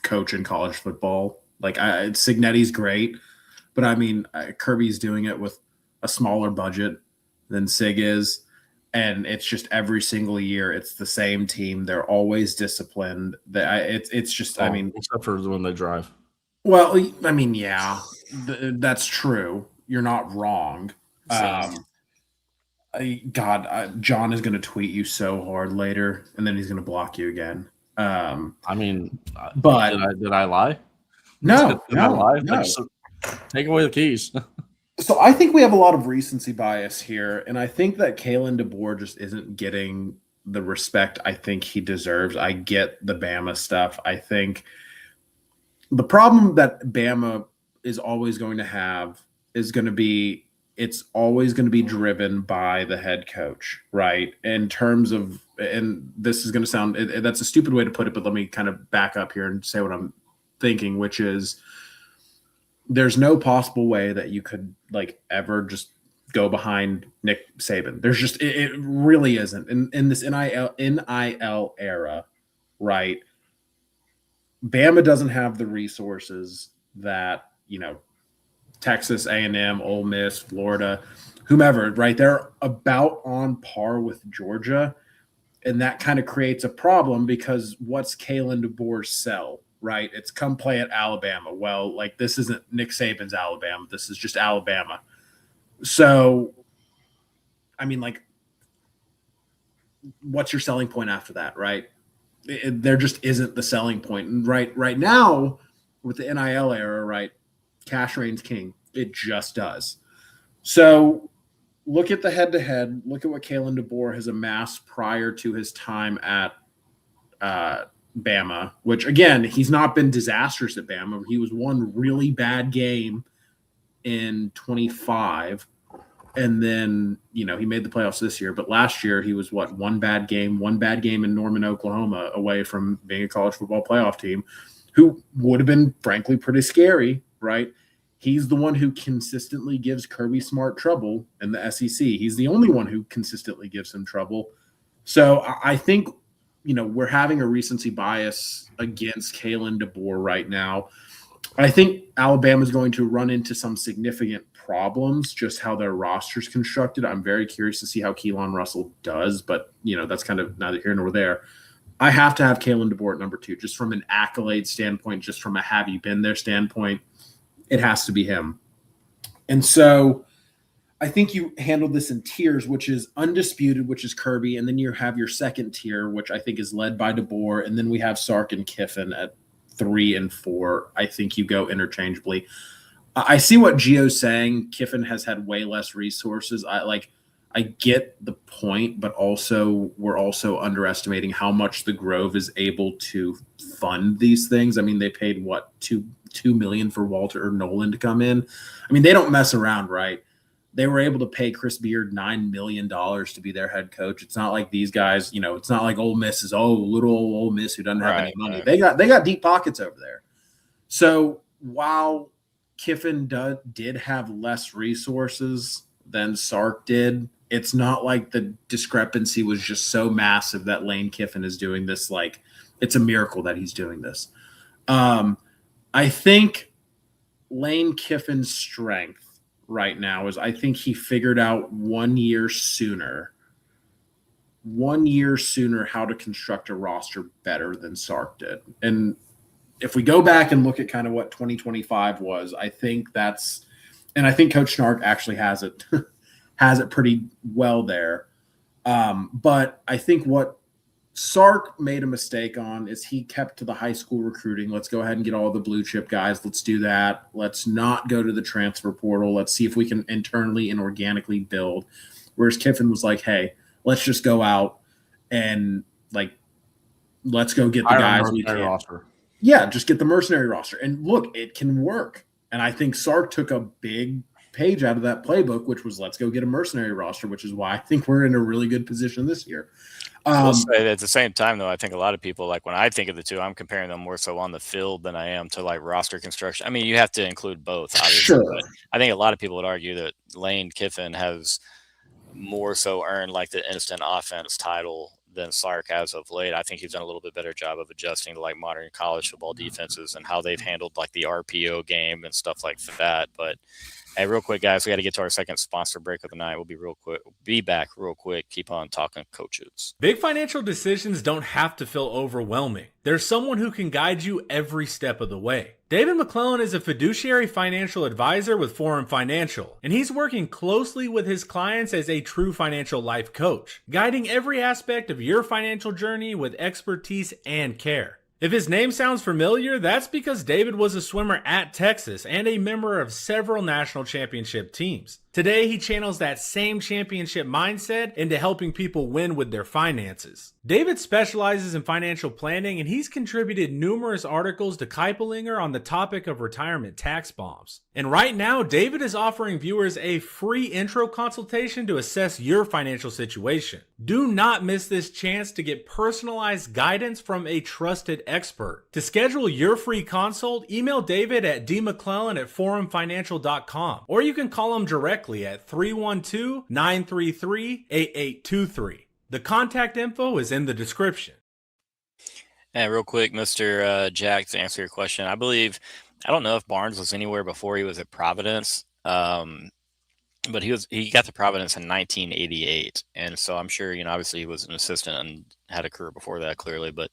coach in college football. Like, Cignetti's great, but I mean, Kirby's doing it with a smaller budget than Sig is. And it's just every single year, it's the same team. They're always disciplined. It's just, I mean, except for when they drive. Well, I mean, yeah, that's true. You're not wrong. John is going to tweet you so hard later, and then he's going to block you again. I mean, but did I lie? No, did I lie? No. Take away the keys. So I think we have a lot of recency bias here, and I think that Kalen DeBoer just isn't getting the respect I think he deserves. I get the Bama stuff. I think the problem that Bama is always going to have is going to be it's always going to be driven by the head coach, right? In terms of, and this is going to sound, that's a stupid way to put it, but let me kind of back up here and say what I'm thinking, which is, there's no possible way that you could like ever just go behind Nick Saban. There's just it really isn't. In this NIL era, right? Bama doesn't have the resources that, Texas A&M, Ole Miss, Florida, whomever, right? They're about on par with Georgia, and that kind of creates a problem because what's Kalen DeBoer's sell? Right, it's come play at Alabama. Well, like this isn't Nick Saban's Alabama. This is just Alabama. So, I mean, like, what's your selling point after that, right? There just isn't the selling point. And right now, with the NIL era, right, cash reigns king. It just does. So, look at the head-to-head. Look at what Kalen DeBoer has amassed prior to his time at Bama, which again, he's not been disastrous at Bama. He was one really bad game in 25, and then he made the playoffs this year. But last year he was one bad game in Norman, Oklahoma, away from being a college football playoff team, who would have been frankly pretty scary, right? He's the one who consistently gives Kirby Smart trouble in the SEC. He's the only one who consistently gives him trouble. So I think we're having a recency bias against Kalen DeBoer right now. I think Alabama is going to run into some significant problems, just how their roster's constructed. I'm very curious to see how Keelan Russell does, but that's kind of neither here nor there. I have to have Kalen DeBoer at number 2, just from an accolade standpoint, just from a have you been there standpoint. It has to be him. And so I think you handled this in tiers, which is undisputed, which is Kirby, and then you have your second tier, which I think is led by DeBoer, and then we have Sark and Kiffin at 3 and 4. I think you go interchangeably. I see what Gio's saying. Kiffin has had way less resources. I get the point, but also we're also underestimating how much the Grove is able to fund these things. I mean, they paid what, $2 million for Walter or Nolan to come in. I mean, they don't mess around, right? They were able to pay Chris Beard $9 million to be their head coach. It's not like these guys, it's not like Ole Miss is little old Ole Miss who doesn't have any money. Right. They got deep pockets over there. So while Kiffin did have less resources than Sark did, it's not like the discrepancy was just so massive that Lane Kiffin is doing this. Like, it's a miracle that he's doing this. I think Lane Kiffin's strength right now is I think he figured out 1 year sooner how to construct a roster better than Sark did. And if we go back and look at kind of what 2025 was, I think I think Coach Snark actually has it pretty well there. But I think what Sark made a mistake on is he kept to the high school recruiting. Let's go ahead and get all the blue chip guys. Let's do that. Let's not go to the transfer portal. Let's see if we can internally and organically build. Whereas Kiffin was like, hey, let's just go out and let's go get the guys we can. Roster. Yeah, just get the mercenary roster. And look, it can work. And I think Sark took a big page out of that playbook, which was let's go get a mercenary roster, which is why I think we're in a really good position this year. I'll say at the same time, though, I think a lot of people, when I think of the two, I'm comparing them more so on the field than I am to roster construction. I mean, you have to include both, obviously. Sure. But I think a lot of people would argue that Lane Kiffin has more so earned the instant offense title than Sark as of late. I think he's done a little bit better job of adjusting to modern college football defenses and how they've handled the RPO game and stuff like that. But hey, real quick, guys, we got to get to our second sponsor break of the night. We'll be back real quick. Keep on talking coaches. Big financial decisions don't have to feel overwhelming. There's someone who can guide you every step of the way. David McClellan is a fiduciary financial advisor with Forum Financial, and he's working closely with his clients as a true financial life coach, guiding every aspect of your financial journey with expertise and care. If his name sounds familiar, that's because David was a swimmer at Texas and a member of several national championship teams. Today, he channels that same championship mindset into helping people win with their finances. David specializes in financial planning, and he's contributed numerous articles to Kiplinger on the topic of retirement tax bombs. And right now, David is offering viewers a free intro consultation to assess your financial situation. Do not miss this chance to get personalized guidance from a trusted expert. To schedule your free consult, email David at dmcclellan@forumfinancial.com, or you can call him directly at 312-933-8823. The contact info is in the description. And real quick, Mr. Jack, to answer your question, I don't know if Barnes was anywhere before he was at Providence, but he got to Providence in 1988, and so I'm sure obviously he was an assistant and had a career before that clearly, but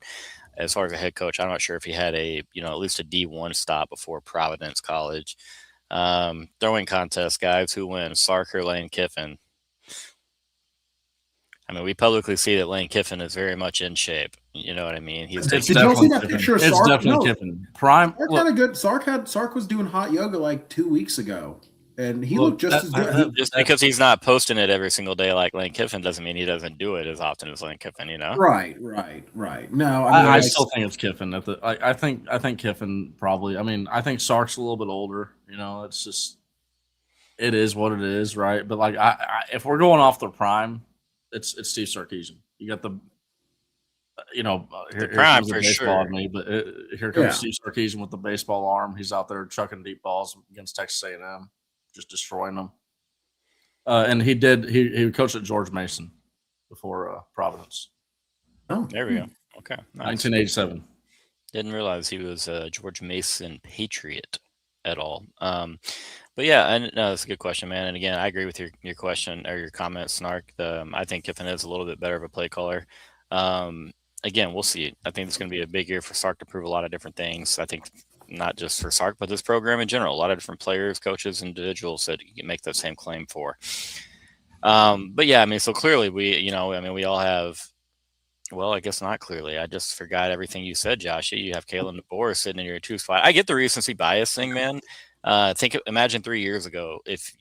as far as a head coach, I'm not sure if he had at least a D1 stop before Providence College. Throwing contest, guys, who wins, Sark or Lane Kiffin? I mean, we publicly see that Lane Kiffin is very much in shape. You know what I mean? Did y'all see that picture of Sark? Definitely Kiffin. Prime. Sark kind of good. Sark was doing hot yoga 2 weeks ago, and he looked just as good. Just because he's not posting it every single day like Lane Kiffin doesn't mean he doesn't do it as often as Lane Kiffin. Right. No, I still think it's Kiffin. I think Kiffin probably. I mean, I think Sark's a little bit older. It's just it is what it is, right? But if we're going off the prime, it's Steve Sarkisian. You got the prime for sure. But here comes Steve Sarkisian with the baseball arm. He's out there chucking deep balls against Texas A&M, just destroying them. And he coached at George Mason before Providence. Oh, there we go. Okay, nice. 1987. Didn't realize he was a George Mason Patriot. at all. But yeah, and no, that's a good question, man. And again, I agree with your question or your comment, Snark. I think Kiffin is a little bit better of a play caller. Again, we'll see. I think it's going to be a big year for Sark to prove a lot of different things. I think not just for Sark, but this program in general. A lot of different players, coaches, individuals that you can make that same claim for. But yeah, I mean, so clearly we all have. Well, I guess not clearly. I just forgot everything you said, Josh. You have Kalen DeBoer sitting in your 2 spot. I get the recency bias thing, man. Imagine 3 years ago, if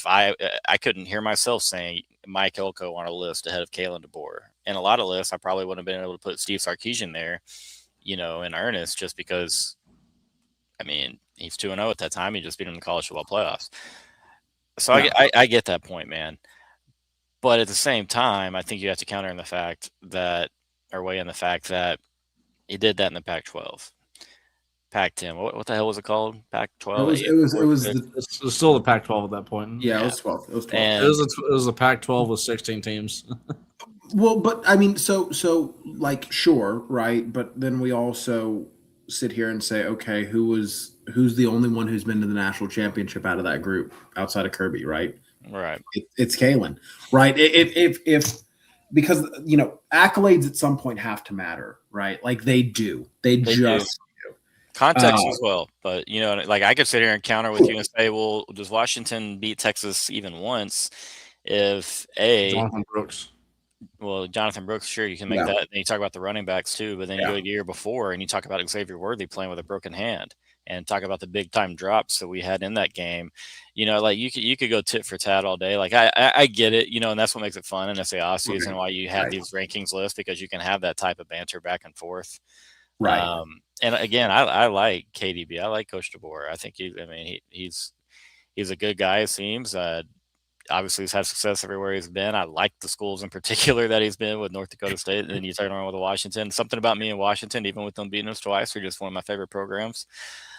I couldn't hear myself saying Mike Elko on a list ahead of Kalen DeBoer. And a lot of lists, I probably wouldn't have been able to put Steve Sarkisian there, in earnest, just because, I mean, he's 2-0 at that time. He just beat him in the college football playoffs. So yeah. I get that point, man. But at the same time, I think you have to counter in the fact that, or weigh in the fact that he did that in the Pac-12. Pac-10. What the hell was it called? Pac-12. It was still the Pac-12 at that point. Yeah, it was 12. It was 12. And it was a Pac-12 with 16 teams. Well, but I mean, so like, sure, right? But then we also sit here and say, okay, who's the only one who's been to the national championship out of that group outside of Kirby, right? Right. It's Kalen, right? If because accolades at some point have to matter, right? Like they do. They just do. Context as well. But like I could sit here and counter with you and say, well, does Washington beat Texas even once? If Jonathan Brooks. Well, Jonathan Brooks, sure, you can make that. And you talk about the running backs too, but then you go the year before and you talk about Xavier Worthy playing with a broken hand, and talk about the big time drops that we had in that game. Like you could go tit for tat all day. Like I get it, and that's what makes it fun. And that's the off season why you have these rankings lists, because you can have that type of banter back and forth. Right. And again, I like KDB. I like Coach DeBoer. I think he's a good guy, it seems. Obviously, he's had success everywhere he's been. I like the schools in particular that he's been with, North Dakota State, and then you turn around with Washington. Something about me in Washington, even with them beating us twice, are just one of my favorite programs.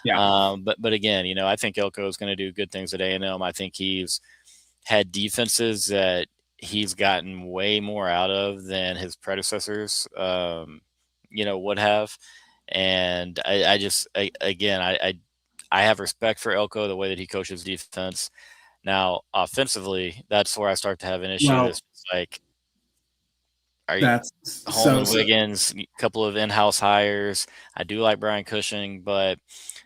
Yeah. But again, I think Elko is going to do good things at A&M. I think he's had defenses that he's gotten way more out of than his predecessors, would have. And I have respect for Elko, the way that he coaches defense. Now, offensively, that's where I start to have an issue. It's like, Holman Wiggins, a couple of in-house hires. I do like Brian Cushing, but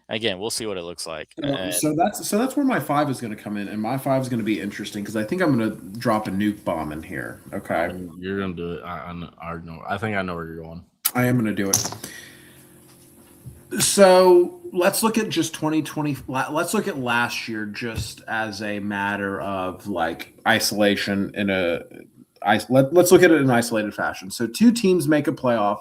again, we'll see what it looks like. So that's where my 5 is going to come in, and my 5 is going to be interesting because I think I'm going to drop a nuke bomb in here. Okay, you're going to do it. I know. I think I know where you're going. I am going to do it. So let's look at just 2020. Let's look at last year just as a matter of like isolation let's look at it in isolated fashion. So 2 teams make a playoff.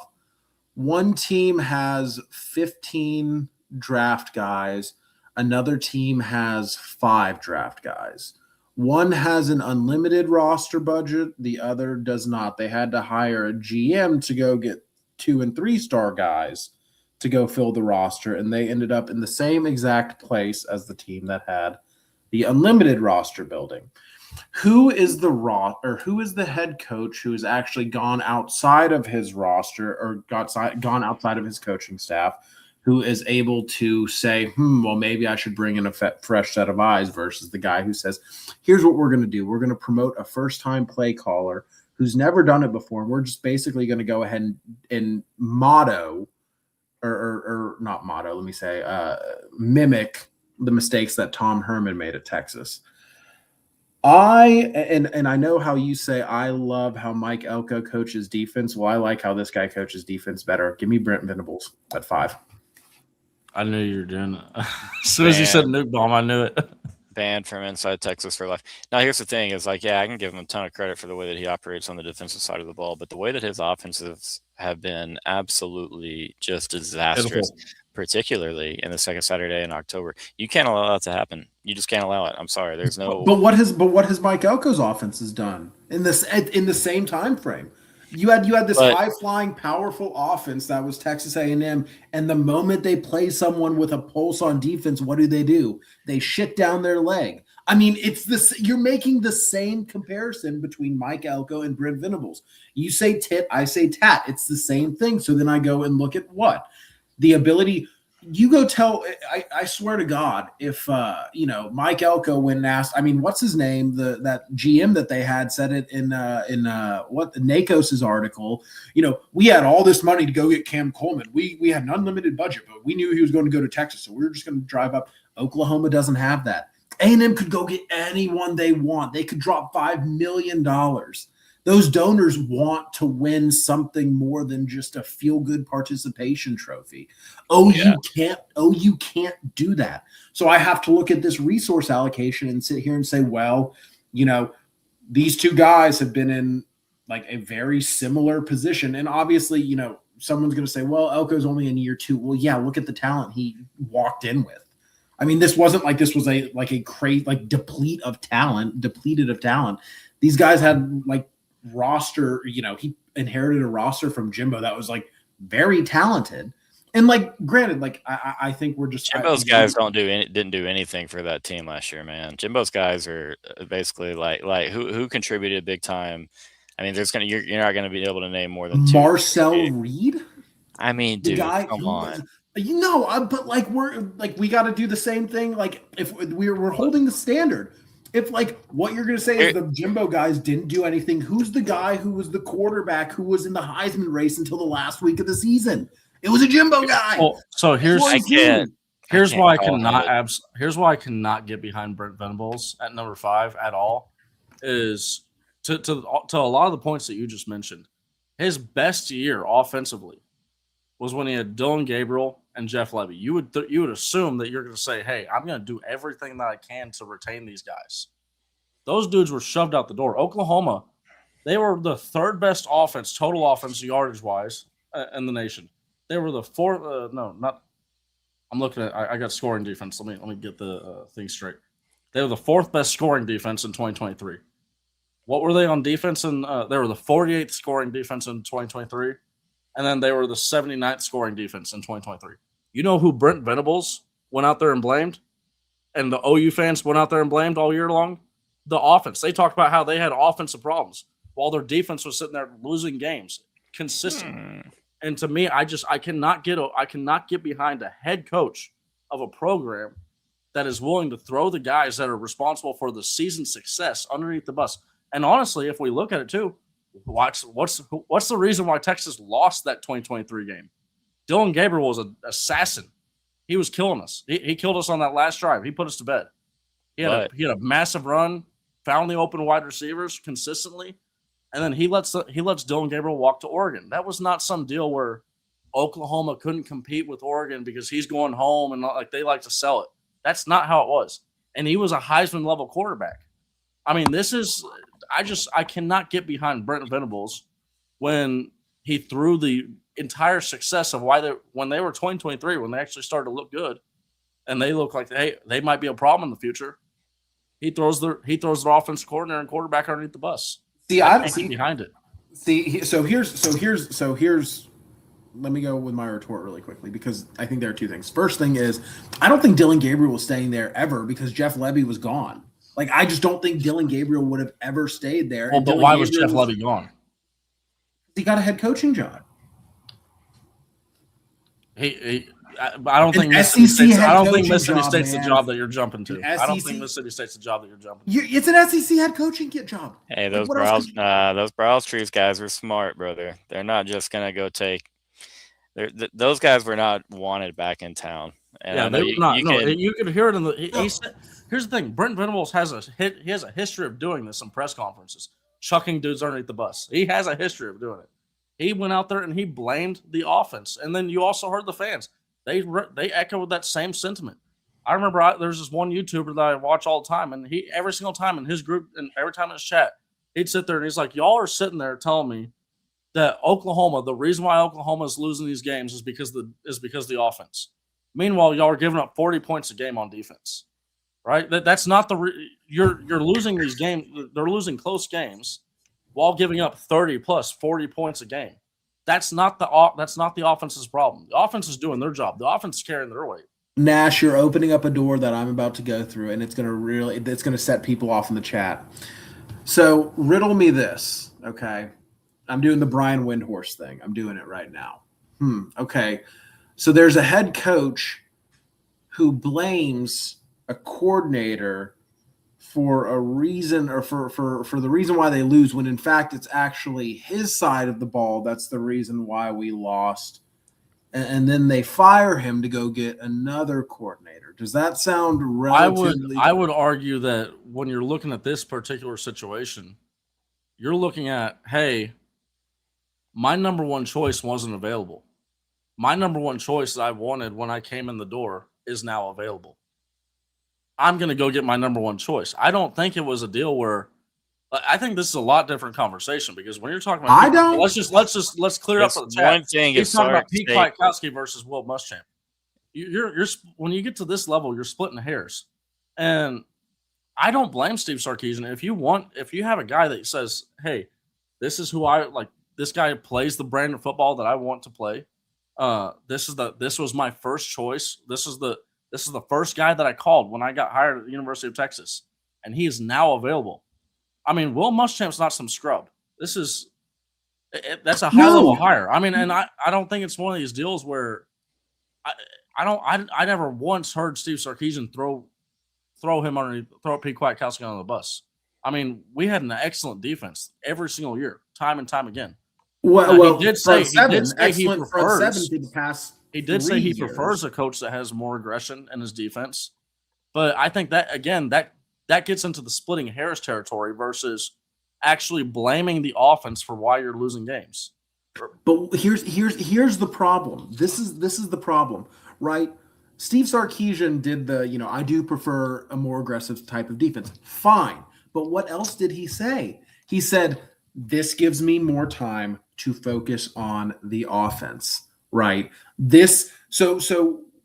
One team has 15 draft guys. Another team has 5 draft guys. One has an unlimited roster budget. The other does not. They had to hire a GM to go get 2- and 3-star guys to go fill the roster, and they ended up in the same exact place as the team that had the unlimited roster building. Who is the head coach who has actually gone outside of his roster or gone outside of his coaching staff, who is able to say, well, maybe I should bring in a fresh set of eyes, versus the guy who says, here's what we're going to do. We're going to promote a first-time play caller who's never done it before, and we're just basically going to go ahead and mimic the mistakes that Tom Herman made at Texas. And I know how you say, I love how Mike Elko coaches defense. Well, I like how this guy coaches defense better. Give me Brent Venables at 5. I knew you were doing it. As soon as you said nuke bomb, I knew it. Banned from inside Texas for life. Now, here's the thing: is like, I can give him a ton of credit for the way that he operates on the defensive side of the ball, but the way that his offensives have been absolutely just disastrous, particularly in the second Saturday in October. You can't allow that to happen. You just can't allow it. I'm sorry. There's no. But what has Mike Elko's offenses done in the same time frame? You had this high-flying, powerful offense that was Texas A&M, and the moment they play someone with a pulse on defense, what do? They shit down their leg. I mean, it's this. You're making the same comparison between Mike Elko and Brent Venables. You say tit, I say tat. It's the same thing. So then I go and look at what? The ability you go tell. I swear to God, if Mike Elko went and asked, I mean, what's his name? That GM that they had said it in what the Nakos's article. We had all this money to go get Cam Coleman. We had an unlimited budget, but we knew he was going to go to Texas, so we were just going to drive up. Oklahoma doesn't have that. A&M could go get anyone they want. They could drop $5 million. Those donors want to win something more than just a feel-good participation trophy. You can't do that. So I have to look at this resource allocation and sit here and say, well, these two guys have been in like a very similar position. And obviously, someone's going to say, well, Elko's only in year 2. Well, yeah, look at the talent he walked in with. I mean, this wasn't like this was a depleted of talent. These guys had like roster, he inherited a roster from Jimbo that was like very talented. And like, granted, like I think we're just Jimbo's guys didn't do anything for that team last year, man. Jimbo's guys are basically like who contributed big time. I mean, you're not gonna be able to name more than 2. Marcel Reed. I mean, dude, come on. But like we got to do the same thing. Like if we're holding the standard. If like what you're going to say is the Jimbo guys didn't do anything, who's the guy who was the quarterback who was in the Heisman race until the last week of the season? It was a Jimbo guy. Well, so here's why I cannot get behind Brent Venables at number 5 at all. Is to a lot of the points that you just mentioned. His best year offensively was when he had Dylan Gabriel and Jeff Levy. You would assume that you're going to say, hey, I'm going to do everything that I can to retain these guys. Those dudes were shoved out the door. Oklahoma, they were the 3rd best offense, total offense yardage-wise, in the nation. They were the 4th I'm looking at – I got scoring defense. Let me get the thing straight. They were the 4th best scoring defense in 2023. What were they on defense? They were the 48th scoring defense in 2023. And then they were the 79th scoring defense in 2023. You know who Brent Venables went out there and blamed? And the OU fans went out there and blamed all year long? The offense. They talked about how they had offensive problems while their defense was sitting there losing games consistently. And to me, I cannot get behind a head coach of a program that is willing to throw the guys that are responsible for the season success underneath the bus. And honestly, if we look at it too, what's the reason why Texas lost that 2023 game? Dylan Gabriel was an assassin. He was killing us. He killed us on that last drive. He put us to bed. He had a massive run, found the open wide receivers consistently, and then he lets Dylan Gabriel walk to Oregon. That was not some deal where Oklahoma couldn't compete with Oregon because he's going home and like they like to sell it. That's not how it was. And he was a Heisman level quarterback. I mean, I cannot get behind Brent Venables when he threw the entire success of when they were 2023, when they actually started to look good and they look like they might be a problem in the future. He throws their offense coordinator and quarterback underneath the bus. I can't get behind it. So here's let me go with my retort really quickly because I think there are 2 things. First thing is I don't think Dylan Gabriel was staying there ever because Jeff Levy was gone. Like, I just don't think Dylan Gabriel would have ever stayed there. Well, but why was Jeff Levy gone? He got a head coaching job. I don't think Mississippi State's the job that you're jumping to. I don't think Mississippi State's the job that you're jumping to. It's an SEC head coaching job. Hey, those Browse guys are smart, brother. They're not just gonna go take. Those guys were not wanted back in town. And they were not. You could hear it in the. He said, here's the thing: Brent Venables has a history of doing this in press conferences, chucking dudes underneath the bus. He has a history of doing it. He went out there and he blamed the offense, and then you also heard the fans. They echoed that same sentiment. I remember there's this one YouTuber that I watch all the time, and he every single time in his group and every time in his chat, he'd sit there and he's like, "Y'all are sitting there telling me that Oklahoma, the reason why Oklahoma is losing these games is because of the offense. Meanwhile, y'all are giving up 40 points a game on defense, right? That's not you're losing these games. They're losing close games while giving up 30 plus 40 points a game. That's not the offense's problem. The offense is doing their job. The offense is carrying their weight. Nash, you're opening up a door that I'm about to go through, and it's going to set people off in the chat. So riddle me this, okay? I'm doing the Brian Windhorst thing. I'm doing it right now. Okay. So there's a head coach who blames a coordinator for a reason, or for the reason why they lose, when in fact it's actually his side of the ball that's the reason why we lost. And then they fire him to go get another coordinator. Does that sound relatively? I would argue that when you're looking at this particular situation, you're looking at, hey, my number one choice wasn't available. My number one choice that I wanted when I came in the door is now available. I'm going to go get my number one choice. I don't think it was a deal where I think this is a lot different conversation, because when you're talking about let's clear up the chat. One thing He's is talking about Pete Kwiatkowski versus Will Muschamp. You're when you get to this level, you're splitting hairs, and I don't blame Steve Sarkisian. If you have a guy that says, "Hey, this is who I like. This guy plays the brand of football that I want to play. This was my first choice. This is the first guy that I called when I got hired at the University of Texas, and he is now available." I mean, Will Muschamp's not some scrub. That's a high level hire. I mean, and I don't think it's one of these deals where I never once heard Steve Sarkisian throw Pete Kwiatkowski on the bus. I mean, we had an excellent defense every single year, time and time again. Well, he did say he prefers prefers a coach that has more aggression in his defense. But I think that, again, that gets into the splitting hairs territory versus actually blaming the offense for why you're losing games. But here's the problem. This is the problem, right? Steve Sarkisian did I do prefer a more aggressive type of defense. Fine. But what else did he say? He said, this gives me more time to focus on the offense, right?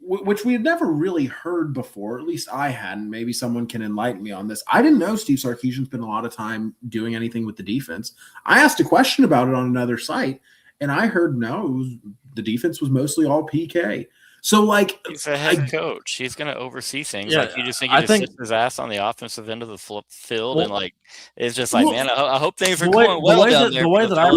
Which we had never really heard before, at least I hadn't. Maybe someone can enlighten me on this. I didn't know Steve Sarkisian spent a lot of time doing anything with the defense. I asked a question about it on another site, and I heard the defense was mostly all PK. So, he's a head coach. He's going to oversee things. Yeah, you just think he sits his ass on the offensive end of the field, and it's just man, I hope things are going well down there. The way that I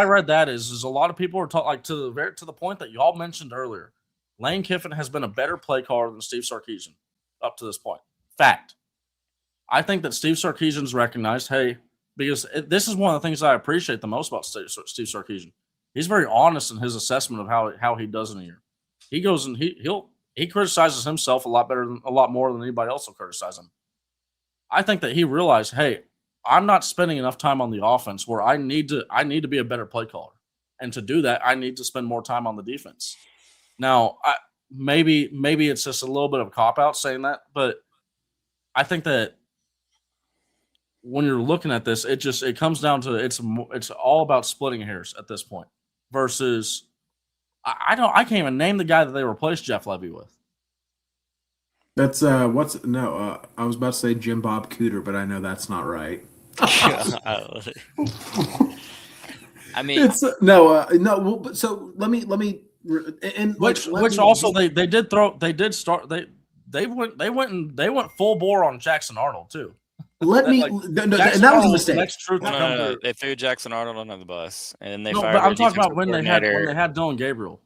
read that is a lot of people are talking to the point that y'all mentioned earlier. Lane Kiffin has been a better play caller than Steve Sarkisian up to this point. Fact. I think that Steve Sarkisian's recognized, because this is one of the things I appreciate the most about Steve Sarkisian. He's very honest in his assessment of how he does in a year. He goes and he criticizes himself a lot more than anybody else will criticize him. I think that he realized, I'm not spending enough time on the offense where I need to be a better play caller, and to do that, I need to spend more time on the defense. Now, maybe it's just a little bit of a cop-out saying that, but I think that when you're looking at this, it comes down to it's all about splitting hairs at this point. Versus, I can't even name the guy that they replaced Jeff Levy with. That's I was about to say Jim Bob Cooter, but I know that's not right. I mean, it's no. But so let me. And they went full bore on Jackson Arnold too. And that was a mistake. No, they threw Jackson Arnold under the bus, and they fired. But I'm talking about when they had Dylan Gabriel.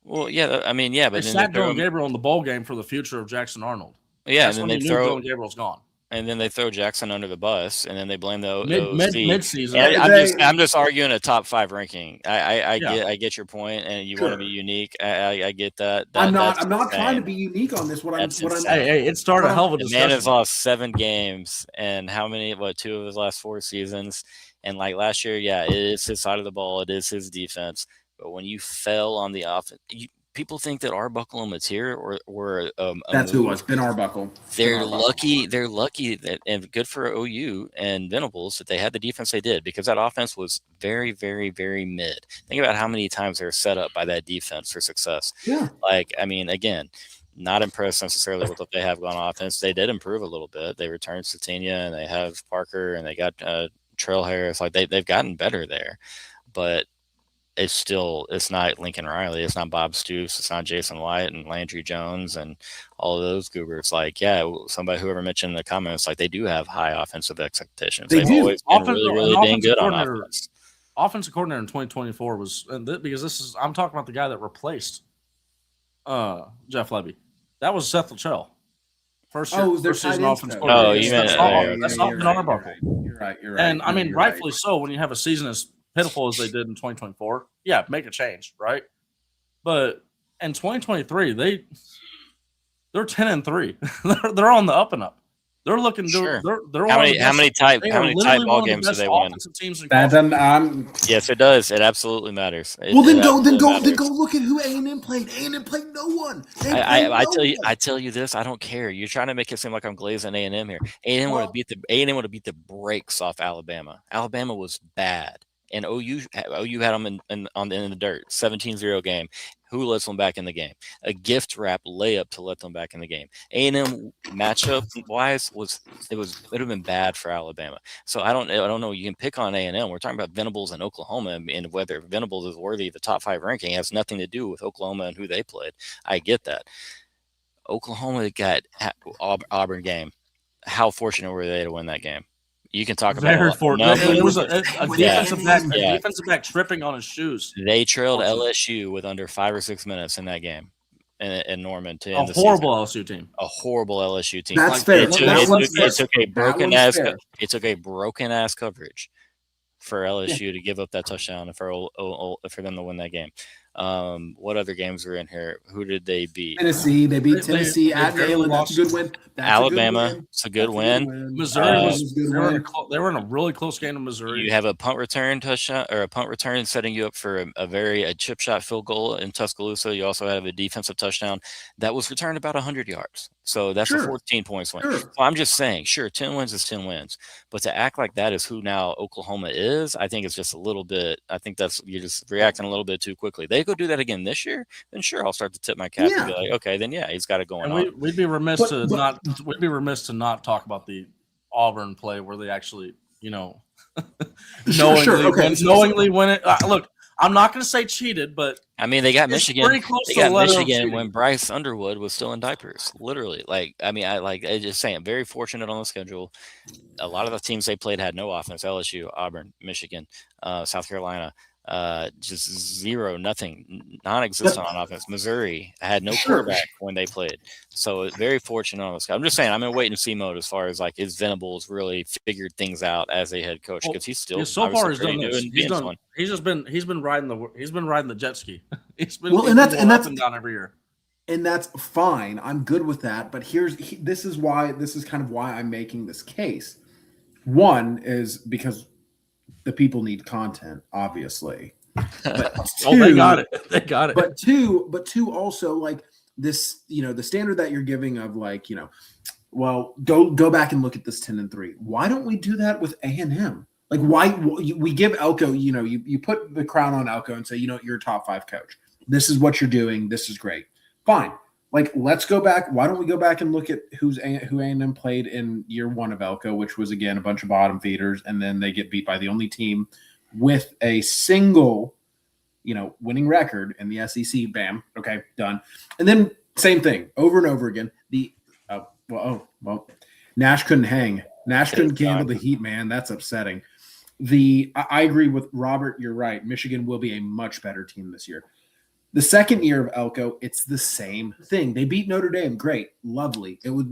Well, yeah, I mean, yeah, but they sat Dylan Gabriel in the bowl game for the future of Jackson Arnold. Yeah, and then they throw Dylan Gabriel's gone. And then they throw Jackson under the bus, and then they blame the mid-season. I'm just arguing a top 5 ranking. I get your point, and you want to be unique. I get that. I'm not trying to be unique on this. It started a hell of a discussion. The man has lost 7 games, and how many? 2 of his last 4 seasons, and last year, it is his side of the ball. It is his defense. But when you fell on the offense, people think that Arbuckle and Mateer were that's who it was. Ben Arbuckle. They're lucky that, and good for OU and Venables that they had the defense they did, because that offense was very, very, very mid. Think about how many times they were set up by that defense for success. Yeah. Again, not impressed necessarily with what they have on offense. They did improve a little bit. They returned Satania, and they have Parker, and they got Trail Harris. They've gotten better there, but it's not Lincoln Riley. It's not Bob Stoops. It's not Jason White and Landry Jones and all of those goobers. Somebody whoever mentioned in the comments, they do have high offensive expectations. They've always been really, really dang good on offense. offensive coordinator in 2024 was because I'm talking about the guy that replaced Jeff Levy. That was Seth Luttrell. First season offensive coordinator. Oh, you meant that's not Ben Arbuckle. You're right. And I mean, rightfully so. When you have a season as pitiful as they did in 2024, yeah, make a change, right? But in 2023, they're 10-3. They're on the up and up. They're looking. Sure. They're how many tight ball games do they win? Yes, it does. It absolutely matters. Well, then go look at who A&M played. A&M played no one. I tell you this. I don't care. You're trying to make it seem like I'm glazing A&M here. A&M would have beat the brakes off Alabama. Alabama was bad, and OU had them in the dirt. 17-0 game. Who lets them back in the game? A gift wrap layup to let them back in the game. A&M matchup wise it would have been bad for Alabama. So I don't know. You can pick on A&M. We're talking about Venables and Oklahoma, and whether Venables is worthy of the top 5 ranking has nothing to do with Oklahoma and who they played. I get that. Oklahoma got Auburn game. How fortunate were they to win that game? You can talk about it was a defensive back tripping on his shoes. They trailed LSU with under 5 or 6 minutes in that game in Norman to end the season. LSU team. A horrible LSU team. That's fair. It took a broken ass coverage for LSU to give up that touchdown and for them to win that game. What other games were in here? Who did they beat? Tennessee. They beat Tennessee at Galen. That's a good win. Alabama. It's a good win. Missouri they were in a really close game to Missouri. You have a punt return touchdown or a punt return setting you up for a chip shot field goal in Tuscaloosa. You also have a defensive touchdown that was returned about 100 yards. So that's a 14 points win. Sure. So I'm just saying, 10 wins is 10 wins. But to act like that is who now Oklahoma is, I think it's just a little bit. I think you're just reacting a little bit too quickly. They go do that again this year, then sure, I'll start to tip my cap and be like, okay, then he's got it going on. We'd be remiss to not talk about the Auburn play where they actually, knowingly win it. Look, I'm not going to say cheated, but I mean, they got Michigan. They got Michigan when Bryce Underwood was still in diapers. Literally, I just saying, very fortunate on the schedule. A lot of the teams they played had no offense. LSU, Auburn, Michigan, South Carolina. Just zero, nothing, non-existent on offense. Missouri had no quarterback when they played, so very fortunate on this guy. I'm just saying, I'm in wait and see mode as far as like is Venables really figured things out as a head coach because he's still so far he's done this. He's been riding the jet ski. He's been and that's up and down every year. And that's fine. I'm good with that. But this is kind of why I'm making this case. One is because the people need content, obviously. But they got it. They got it. But two, also like this, the standard that you're giving of like, well, go back and look at this 10-3. Why don't we do that with A&M? Like, why we give Elko, you put the crown on Elko and say, you're a top 5 coach. This is what you're doing. This is great. Fine. Like, let's go back. Why don't we go back and look at who A&M played in year 1 of Elko, which was, again, a bunch of bottom feeders, and then they get beat by the only team with a single, winning record in the SEC. Bam. Okay, done. And then same thing over and over again. Nash couldn't hang. Nash couldn't handle the heat, man. That's upsetting. I agree with Robert. You're right. Michigan will be a much better team this year. The second year of Elko, it's the same thing. They beat Notre Dame. Great. Lovely. It was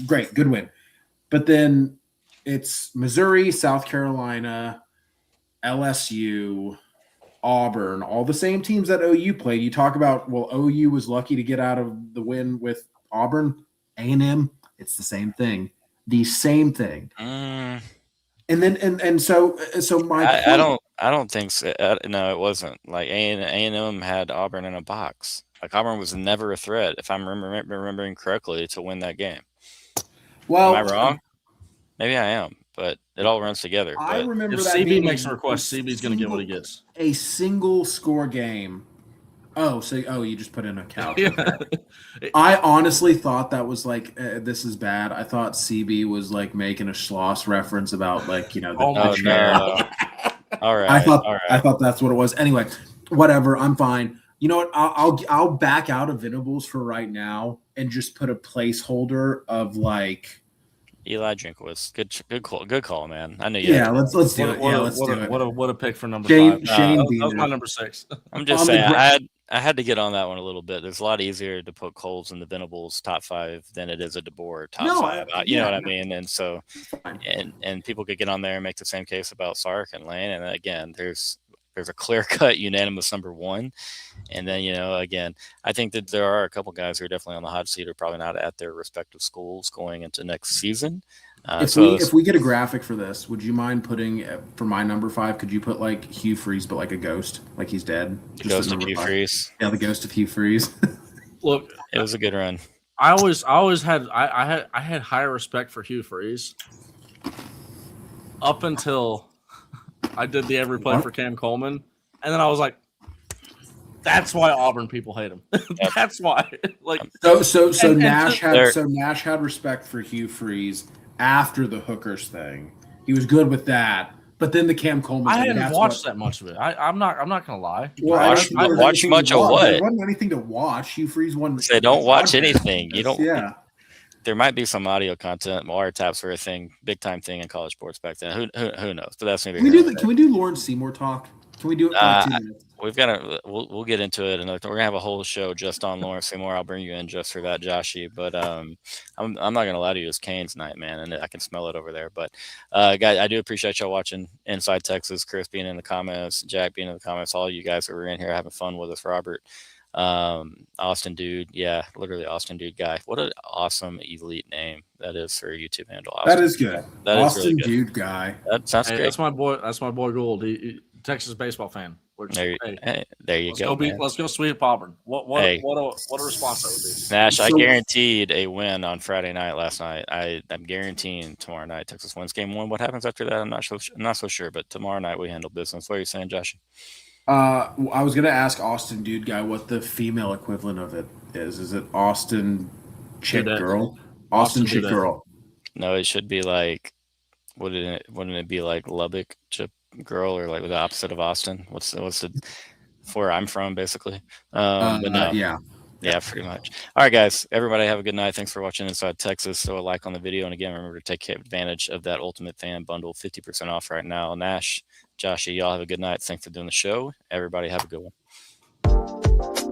great. Good win. But then it's Missouri, South Carolina, LSU, Auburn, all the same teams that OU played. You talk about, well, OU was lucky to get out of the win with Auburn. A&M, it's the same thing. The same thing. And then and so my point, I don't think so. No, it wasn't. Like A&M had Auburn in a box. Like Auburn was never a threat, if I'm remembering correctly, to win that game. Well, am I wrong? Maybe I am, but it all runs together. I remember if that CB makes a request, CB's going to get what he gets. A single score game. You just put in a couch. I honestly thought that was like, this is bad. I thought CB was like making a Schloss reference about like, the chair. No. All right. I thought that's what it was. Anyway, whatever. I'm fine. You know what? I'll back out of Venables for right now and just put a placeholder of like Eli Drinkwitz. Good call, man. I knew you. Yeah, let's do it. Yeah, let's do it. What a pick for number Shane 5. Shane That beat was my it. number 6. I'm just On the saying, I had to get on that one a little bit. There's a lot easier to put Coles in the Venables top 5 than it is a DeBoer top 5. You know what I mean? And so, and people could get on there and make the same case about Sark and Lane. And again, there's a clear-cut unanimous number 1. And then, again, I think that there are a couple guys who are definitely on the hot seat, are probably not at their respective schools going into next season. If we get a graphic for this, would you mind putting for my number 5? Could you put like Hugh Freeze, but like a ghost, like he's dead? The ghost of Hugh Freeze. Yeah, the ghost of Hugh Freeze. Look, it was a good run. I always had higher respect for Hugh Freeze up until I did the every play for Cam Coleman, and then I was like, that's why Auburn people hate him. That's why. Like Nash had respect for Hugh Freeze after the Hookers thing. He was good with that. But then the Cam Coleman thing. I hadn't watched that much of it. I'm not gonna lie. Well, I watched much of what? There wasn't anything to watch. Hugh Freeze won. Say don't watch anything. You don't. Yeah. There might be some audio content. Wiretaps were a thing, big time thing in college sports back then. Who knows? But that's maybe. Can we do Lawrence Seymour talk? Can we do it for 2 minutes? We've got to. We'll get into it, and we're gonna have a whole show just on Lawrence Seymour. I'll bring you in just for that, Joshy. But I'm not gonna lie to you. It's Canes night, man, and I can smell it over there. But guys, I do appreciate y'all watching Inside Texas. Chris being in the comments, Jack being in the comments, all you guys that were in here having fun with us. Robert, Austin Dude, yeah, literally Austin Dude guy. What an awesome elite name that is for a YouTube handle. Austin. That is good. That Austin is really good. Dude guy. That sounds great. That's my boy Gould. He Texas baseball fan. There you go. Let's go sweep Auburn. What a response that would be. Nash, I guaranteed a win on Friday night last night. I'm guaranteeing tomorrow night Texas wins game 1. What happens after that? I'm not so sure. But tomorrow night we handle business. What are you saying, Josh? I was gonna ask Austin Dude guy what the female equivalent of it is. Is it Austin Chick Girl? Austin Chick Girl. No, it should be like. Wouldn't it be like Lubbock Chip Girl, or like the opposite of Austin? What's the where I'm from, basically? But no. Yeah, pretty much. All right, guys. Everybody have a good night. Thanks for watching Inside Texas. Throw a like on the video, and again, remember to take advantage of that Ultimate Fan Bundle, 50% off right now. Nash, Joshy, y'all have a good night. Thanks for doing the show. Everybody have a good one.